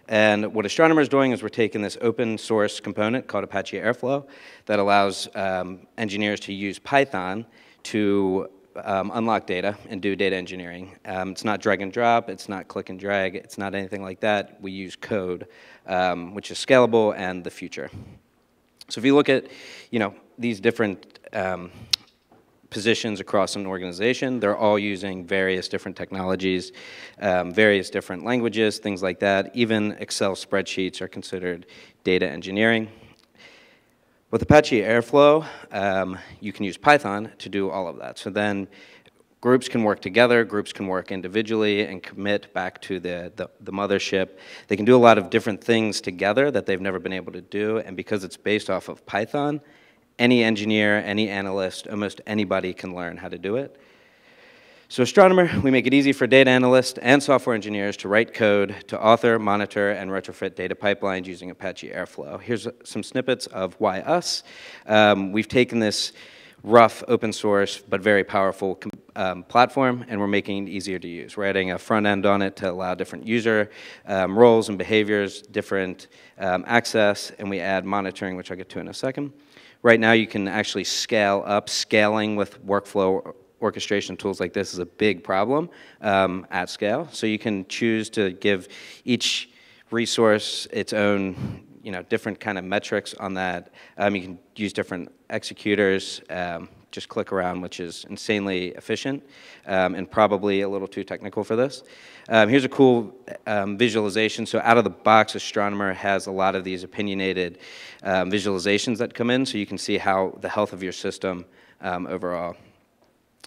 And what Astronomer is doing is we're taking this open source component called Apache Airflow that allows engineers to use Python to unlock data and do data engineering. It's not drag and drop, it's not click and drag, it's not anything like that. We use code, which is scalable and the future. So if you look at, these different positions across an organization, they're all using various different technologies, various different languages, things like that. Even Excel spreadsheets are considered data engineering. With Apache Airflow, you can use Python to do all of that. So then groups can work together, groups can work individually and commit back to the mothership. They can do a lot of different things together that they've never been able to do, and because it's based off of Python, any engineer, any analyst, almost anybody can learn how to do it. So Astronomer, we make it easy for data analysts and software engineers to write code, to author, monitor, and retrofit data pipelines using Apache Airflow. Here's some snippets of why us. We've taken this rough, open source, but very powerful platform, and we're making it easier to use. We're adding a front end on it to allow different user roles and behaviors, different access, and we add monitoring, which I'll get to in a second. Right now, you can actually scale up. Scaling with workflow orchestration tools like this is a big problem at scale. So you can choose to give each resource its own, different kind of metrics on that. You can use different executors, just click around, which is insanely efficient and probably a little too technical for this. Here's a cool visualization. So out of the box, Astronomer has a lot of these opinionated visualizations that come in, so you can see how the health of your system overall.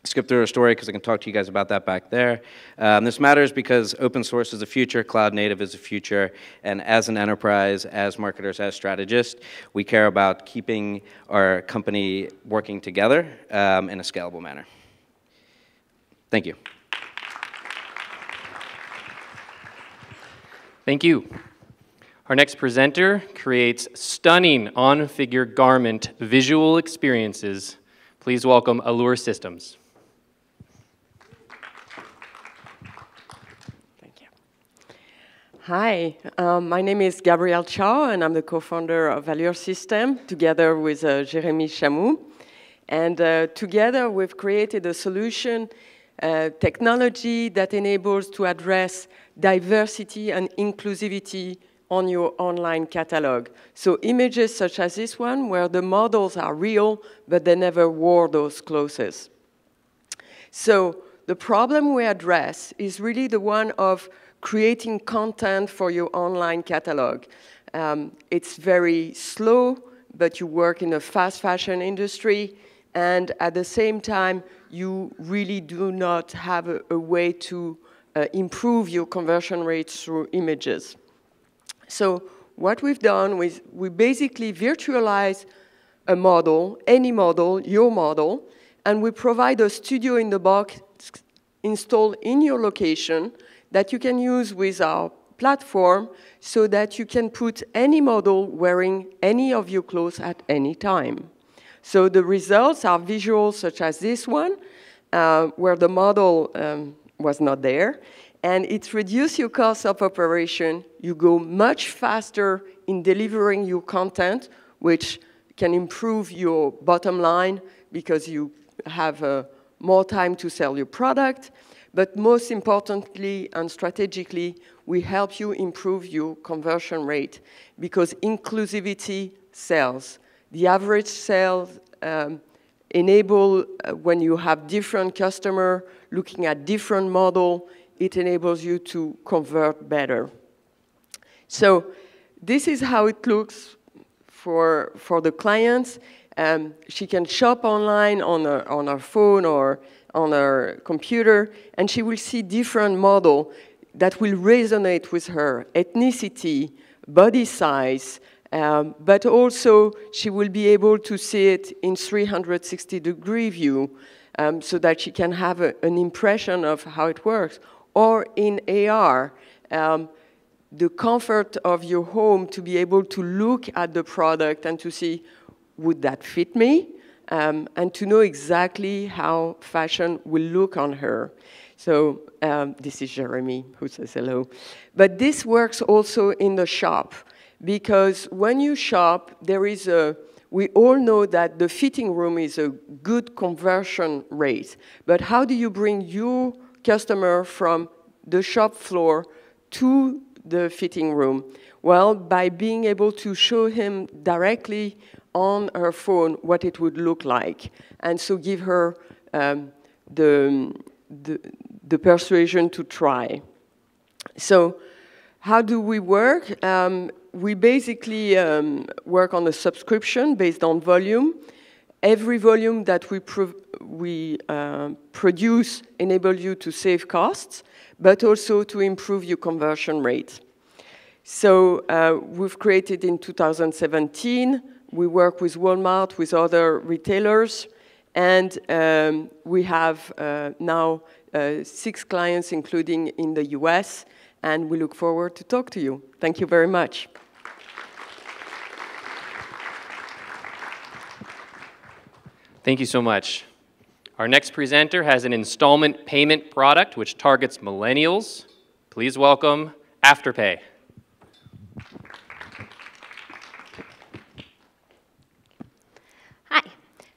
Skip through a story because I can talk to you guys about that back there. This matters because open source is the future, cloud native is the future, and as an enterprise, as marketers, as strategists, we care about keeping our company working together in a scalable manner. Thank you. Thank you. Our next presenter creates stunning on-figure garment visual experiences. Please welcome Allure Systems. Hi, my name is Gabrielle Chow, and I'm the co-founder of Allure Systems, together with Jérémy Chamou. And together, we've created a solution, technology that enables to address diversity and inclusivity on your online catalog. So images such as this one, where the models are real, but they never wore those clothes. So the problem we address is really the one of creating content for your online catalog. It's very slow, but you work in a fast fashion industry, and at the same time, you really do not have a way to improve your conversion rates through images. So what we've done is we basically virtualize a model, any model, your model, and we provide a studio in the box installed in your location that you can use with our platform so that you can put any model wearing any of your clothes at any time. So the results are visuals such as this one, where the model was not there. and it reduces your cost of operation. You go much faster in delivering your content, which can improve your bottom line because you have more time to sell your product. But most importantly and strategically, we help you improve your conversion rate because inclusivity sells. The average sales enable, when you have different customer looking at different model, it enables you to convert better. So this is how it looks for the clients. She can shop online on her phone or on her computer, and she will see different model that will resonate with her, ethnicity, body size, but also she will be able to see it in 360-degree view so that she can have an impression of how it works. Or in AR, the comfort of your home to be able to look at the product and to see, would that fit me? And to know exactly how fashion will look on her. So this is Jeremy who says hello. But this works also in the shop, because when you shop, there is we all know that the fitting room is a good conversion rate. But how do you bring your customer from the shop floor to the fitting room? Well, by being able to show him directly on her phone what it would look like, and so give her the persuasion to try. So how do we work? We basically work on a subscription based on volume. Every volume that we produce enables you to save costs, but also to improve your conversion rate. So we've created in 2017. We work with Walmart, with other retailers, and we have now 6 clients, including in the US, and we look forward to talk to you. Thank you very much. Thank you so much. Our next presenter has an installment payment product which targets millennials. Please welcome Afterpay. Hi.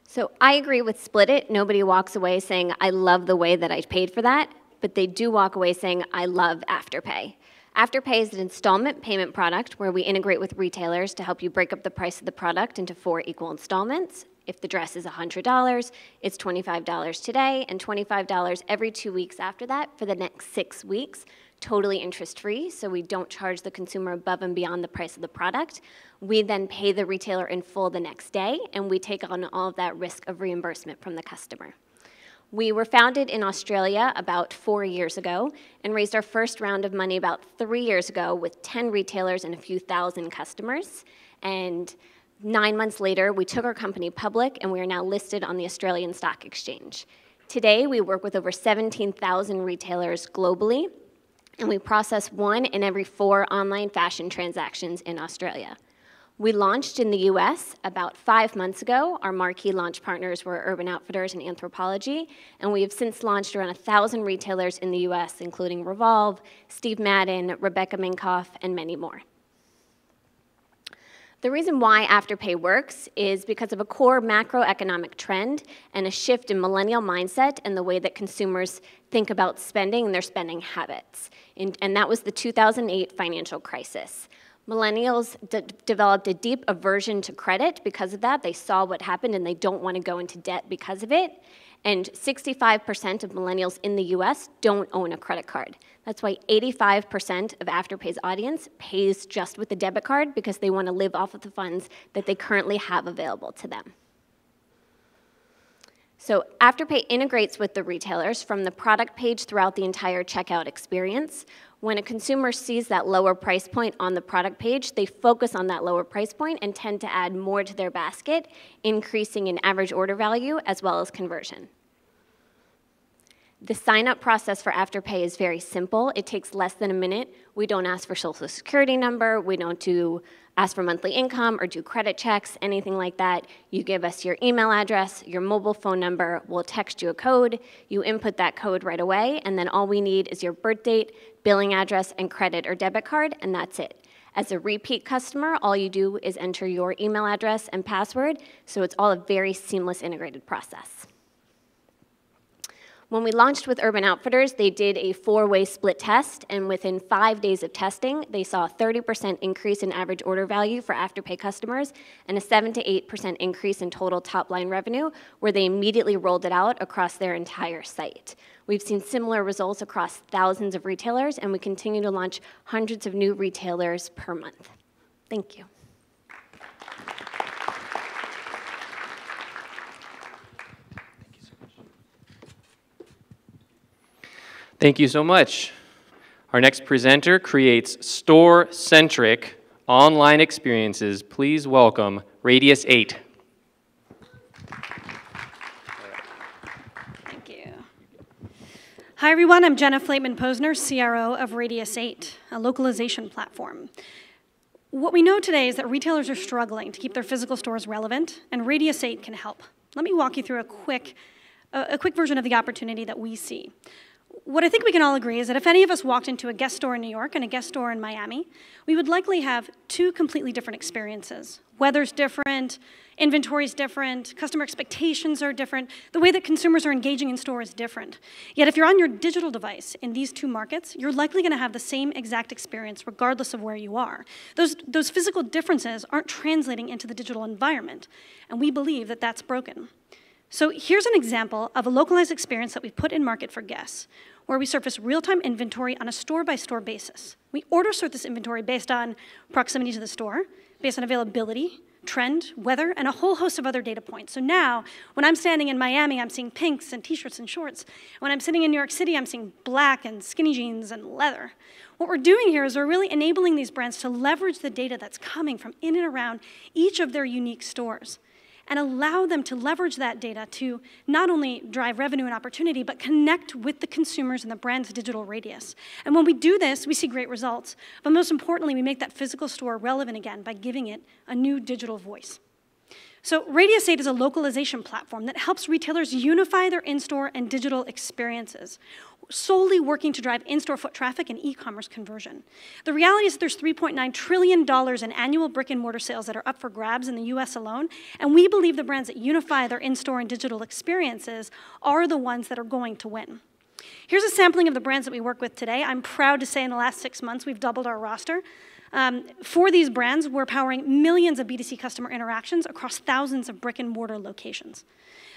So I agree with Split It. Nobody walks away saying, I love the way that I paid for that, but they do walk away saying, I love Afterpay. Afterpay is an installment payment product where we integrate with retailers to help you break up the price of the product into 4 equal installments. If the dress is $100, it's $25 today and $25 every 2 weeks after that for the next 6 weeks, totally interest-free, so we don't charge the consumer above and beyond the price of the product. We then pay the retailer in full the next day, and we take on all of that risk of reimbursement from the customer. We were founded in Australia about 4 years ago and raised our first round of money about 3 years ago with 10 retailers and a few thousand customers. And 9 months later, we took our company public, and we are now listed on the Australian Stock Exchange. Today, we work with over 17,000 retailers globally, and we process 1 in every 4 online fashion transactions in Australia. We launched in the US about 5 months ago. Our marquee launch partners were Urban Outfitters and Anthropologie, and we have since launched around 1,000 retailers in the US, including Revolve, Steve Madden, Rebecca Minkoff, and many more. The reason why Afterpay works is because of a core macroeconomic trend and a shift in millennial mindset and the way that consumers think about spending and their spending habits. And that was the 2008 financial crisis. Millennials developed a deep aversion to credit because of that. They saw what happened and they don't want to go into debt because of it. And 65% of millennials in the US don't own a credit card. That's why 85% of Afterpay's audience pays just with a debit card because they want to live off of the funds that they currently have available to them. So Afterpay integrates with the retailers from the product page throughout the entire checkout experience. When a consumer sees that lower price point on the product page, they focus on that lower price point and tend to add more to their basket, increasing in average order value as well as conversion. The sign-up process for Afterpay is very simple. It takes less than a minute. We don't ask for social security number. We don't ask for monthly income or do credit checks, anything like that. You give us your email address, your mobile phone number. We'll text you a code. You input that code right away, and then all we need is your birth date, billing address, and credit or debit card, and that's it. As a repeat customer, all you do is enter your email address and password, so it's all a very seamless integrated process. When we launched with Urban Outfitters, they did a 4-way split test, and within 5 days of testing, they saw a 30% increase in average order value for Afterpay customers and a 7 to 8% increase in total top-line revenue, where they immediately rolled it out across their entire site. We've seen similar results across thousands of retailers, and we continue to launch hundreds of new retailers per month. Thank you. Thank you so much. Our next presenter creates store-centric online experiences. Please welcome Radius 8. Thank you. Hi, everyone. I'm Jenna Flateman-Posner, CRO of Radius 8, a localization platform. What we know today is that retailers are struggling to keep their physical stores relevant, and Radius 8 can help. Let me walk you through a quick version of the opportunity that we see. What I think we can all agree is that if any of us walked into a Guess store in New York and a Guess store in Miami, we would likely have two completely different experiences. Weather's different, inventory's different, customer expectations are different, the way that consumers are engaging in store is different. Yet if you're on your digital device in these two markets, you're likely going to have the same exact experience regardless of where you are. Those physical differences aren't translating into the digital environment, and we believe that that's broken. So here's an example of a localized experience that we put in market for Guess, where we surface real-time inventory on a store-by-store basis. We order sort this inventory based on proximity to the store, based on availability, trend, weather, and a whole host of other data points. So now, when I'm standing in Miami, I'm seeing pinks and t-shirts and shorts. When I'm sitting in New York City, I'm seeing black and skinny jeans and leather. What we're doing here is we're really enabling these brands to leverage the data that's coming from in and around each of their unique stores, and allow them to leverage that data to not only drive revenue and opportunity, but connect with the consumers in the brand's digital radius. And when we do this, we see great results. But most importantly, we make that physical store relevant again by giving it a new digital voice. So Radius 8 is a localization platform that helps retailers unify their in-store and digital experiences, solely working to drive in-store foot traffic and e-commerce conversion. The reality is that there's $3.9 trillion in annual brick-and-mortar sales that are up for grabs in the US alone, and we believe the brands that unify their in-store and digital experiences are the ones that are going to win. Here's a sampling of the brands that we work with today. I'm proud to say in the last 6 months, we've doubled our roster. For these brands, we're powering millions of B2C customer interactions across thousands of brick-and-mortar locations.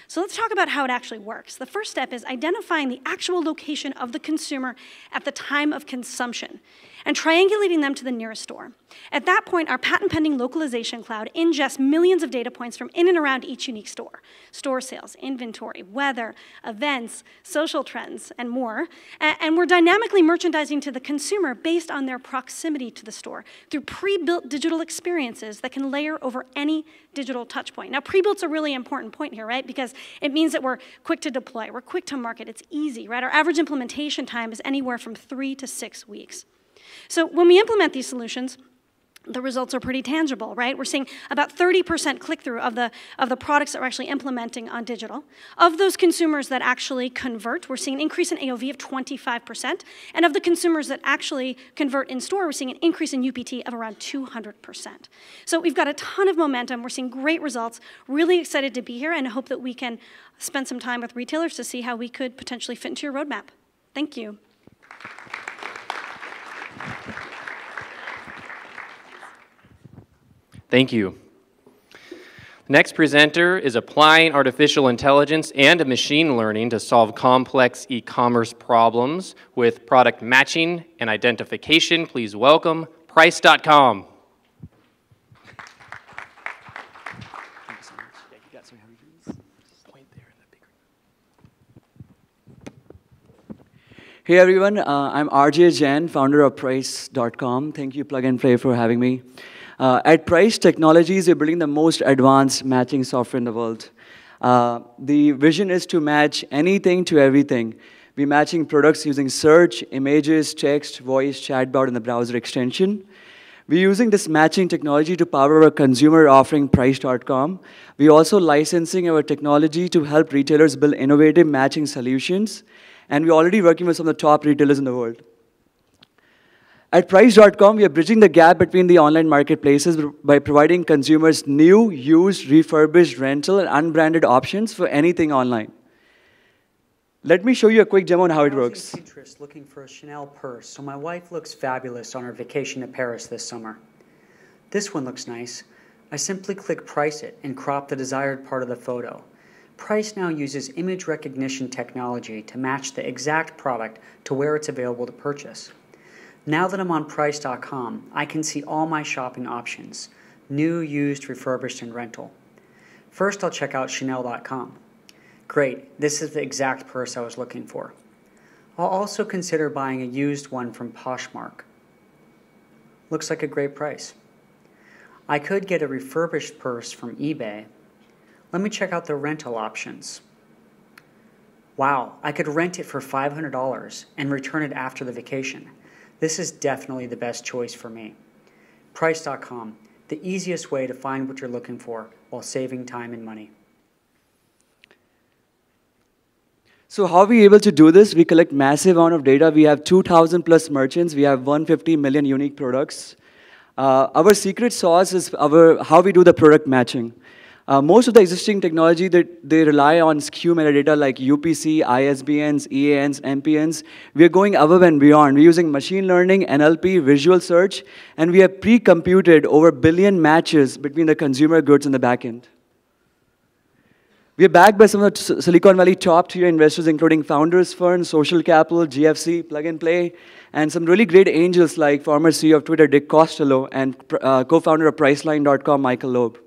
So let's talk about how it actually works. The first step is identifying the actual location of the consumer at the time of consumption and triangulating them to the nearest store. At that point, our patent-pending localization cloud ingests millions of data points from in and around each unique store: store sales, inventory, weather, events, social trends, and more. And we're dynamically merchandising to the consumer based on their proximity to the store through pre-built digital experiences that can layer over any digital touch point. Now, pre-built's a really important point here, right? Because it means that we're quick to deploy, we're quick to market, it's easy, right? Our average implementation time is anywhere from 3 to 6 weeks. So when we implement these solutions, the results are pretty tangible, right? We're seeing about 30% click-through of the products that we're actually implementing on digital. Of those consumers that actually convert, we're seeing an increase in AOV of 25%. And of the consumers that actually convert in store, we're seeing an increase in UPT of around 200%. So we've got a ton of momentum. We're seeing great results. Really excited to be here and hope that we can spend some time with retailers to see how we could potentially fit into your roadmap. Thank you. Thank you. The next presenter is applying artificial intelligence and machine learning to solve complex e-commerce problems with product matching and identification. Please welcome Price.com. Hey everyone, I'm RJ Jain, founder of Price.com. Thank you, Plug and Play, for having me. At Price Technologies, we're building the most advanced matching software in the world. The vision is to match anything to everything, We're matching products using search, images, text, voice, chatbot, and the browser extension. We're using this matching technology to power our consumer offering Price.com. We're also licensing our technology to help retailers build innovative matching solutions. And we're already working with some of the top retailers in the world. At Price.com, we are bridging the gap between the online marketplaces by providing consumers new, used, refurbished, rental, and unbranded options for anything online. Let me show you a quick demo on how it works. I was in Pinterest looking for a Chanel purse, so my wife looks fabulous on her vacation to Paris this summer. This one looks nice. I simply click Price It and crop the desired part of the photo. Price now uses image recognition technology to match the exact product to where it's available to purchase. Now that I'm on Price.com, I can see all my shopping options: new, used, refurbished, and rental. First, I'll check out Chanel.com. Great, this is the exact purse I was looking for. I'll also consider buying a used one from Poshmark. Looks like a great price. I could get a refurbished purse from eBay. Let me check out the rental options. Wow, I could rent it for $500 and return it after the vacation. This is definitely the best choice for me. Price.com, the easiest way to find what you're looking for while saving time and money. So how are we able to do this? We collect massive amount of data. We have 2,000 plus merchants. We have 150 million unique products. Our secret sauce is how we do the product matching. Most of the existing technology, they rely on SKU metadata like UPC, ISBNs, EANs, MPNs. We are going above and beyond. We're using machine learning, NLP, visual search, and we have pre-computed over 1 billion matches between the consumer goods and the backend. We are backed by some of the Silicon Valley top-tier investors, including Founders Fund, Social Capital, GFC, Plug and Play, and some really great angels like former CEO of Twitter, Dick Costolo, and co-founder of Priceline.com, Michael Loeb.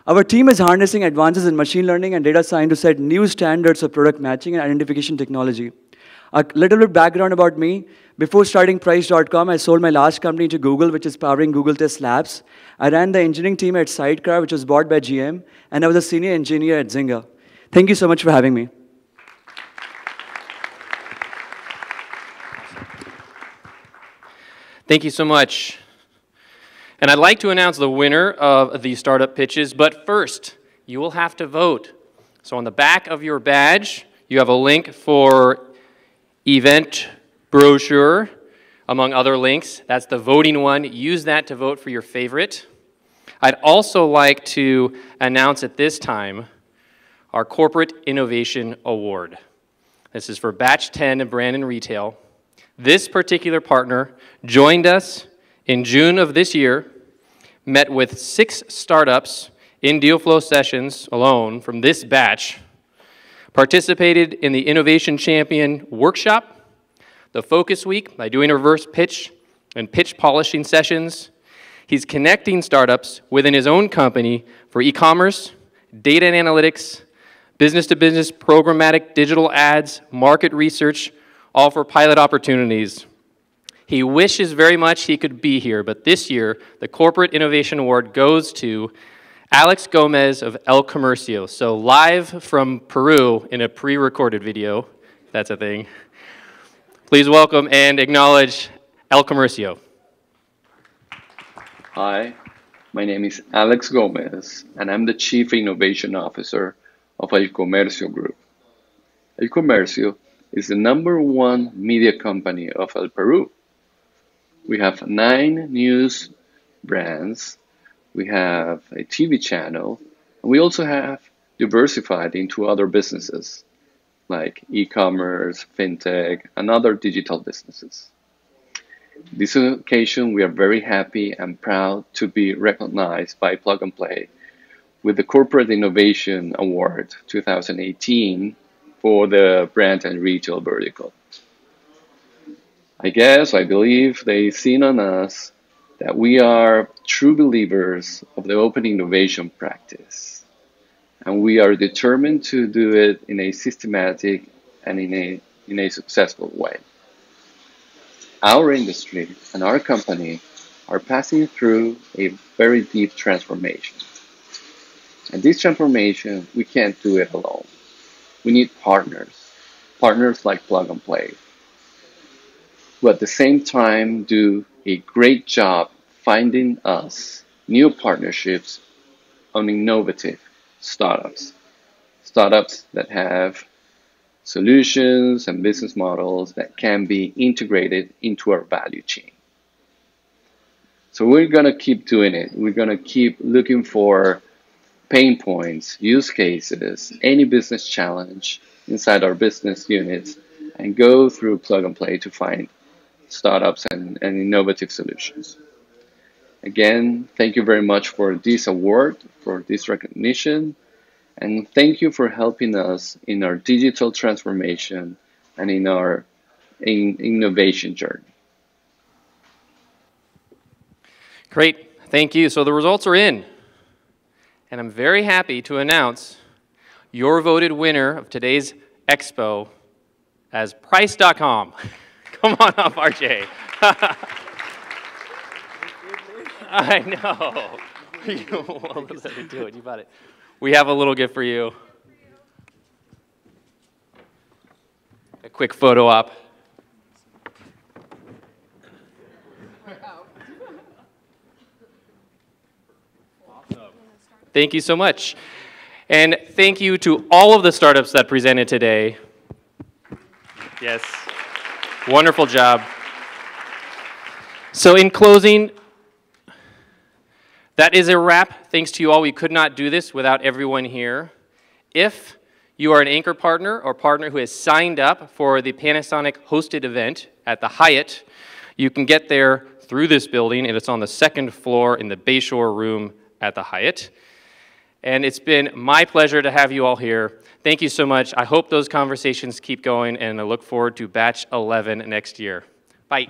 Our team is harnessing advances in machine learning and data science to set new standards of product matching and identification technology. A little bit background about me. Before starting Price.com, I sold my last company to Google, which is powering Google Test Labs. I ran the engineering team at Sidecar, which was bought by GM, and I was a senior engineer at Zynga. Thank you so much for having me. Thank you so much. And I'd like to announce the winner of the startup pitches, but first, you will have to vote. So on the back of your badge, you have a link for event brochure, among other links. That's the voting one. Use that to vote for your favorite. I'd also like to announce at this time our Corporate Innovation Award. This is for Batch 10 of Brand and Retail. This particular partner joined us in June of this year, met with 6 startups in deal flow sessions alone from this batch, participated in the Innovation Champion Workshop, the Focus Week by doing a reverse pitch and pitch polishing sessions. He's connecting startups within his own company for e-commerce, data and analytics, business-to-business programmatic digital ads, market research, all for pilot opportunities. He wishes very much he could be here, but this year, the Corporate Innovation Award goes to Alex Gomez of El Comercio. So live from Peru in a pre-recorded video, if that's a thing. Please welcome and acknowledge El Comercio. Hi, my name is Alex Gomez, and I'm the Chief Innovation Officer of El Comercio Group. El Comercio is the #1 media company of El Peru. We have 9 news brands, we have a TV channel, and we also have diversified into other businesses like e-commerce, fintech, and other digital businesses. This occasion, we are very happy and proud to be recognized by Plug and Play with the Corporate Innovation Award 2018 for the brand and retail vertical. I believe they've seen on us that we are true believers of the open innovation practice. And we are determined to do it in a systematic and in a successful way. Our industry and our company are passing through a very deep transformation. And this transformation, we can't do it alone. We need partners. partners like Plug and Play, who at the same time do a great job finding us new partnerships on innovative startups. Startups that have solutions and business models that can be integrated into our value chain. So we're going to keep doing it. We're going to keep looking for pain points, use cases, any business challenge inside our business units, and go through Plug and Play to find startups and innovative solutions. Again, thank you very much for this award, for this recognition, and thank you for helping us in our digital transformation and in our innovation journey. Great, thank you. So the results are in, and I'm very happy to announce your voted winner of today's expo as Price.com. Come on up, RJ. I know. Well, let me do it. You got it. We have a little gift for you. A quick photo op. Thank you so much. And thank you to all of the startups that presented today. Yes. Wonderful job. So in closing, that is a wrap. Thanks to you all. We could not do this without everyone here. If you are an anchor partner or partner who has signed up for the Panasonic hosted event at the Hyatt, you can get there through this building, and it's on the second floor in the Bayshore room at the Hyatt. And it's been my pleasure to have you all here. Thank you so much. I hope those conversations keep going, and I look forward to Batch 11 next year. Bye.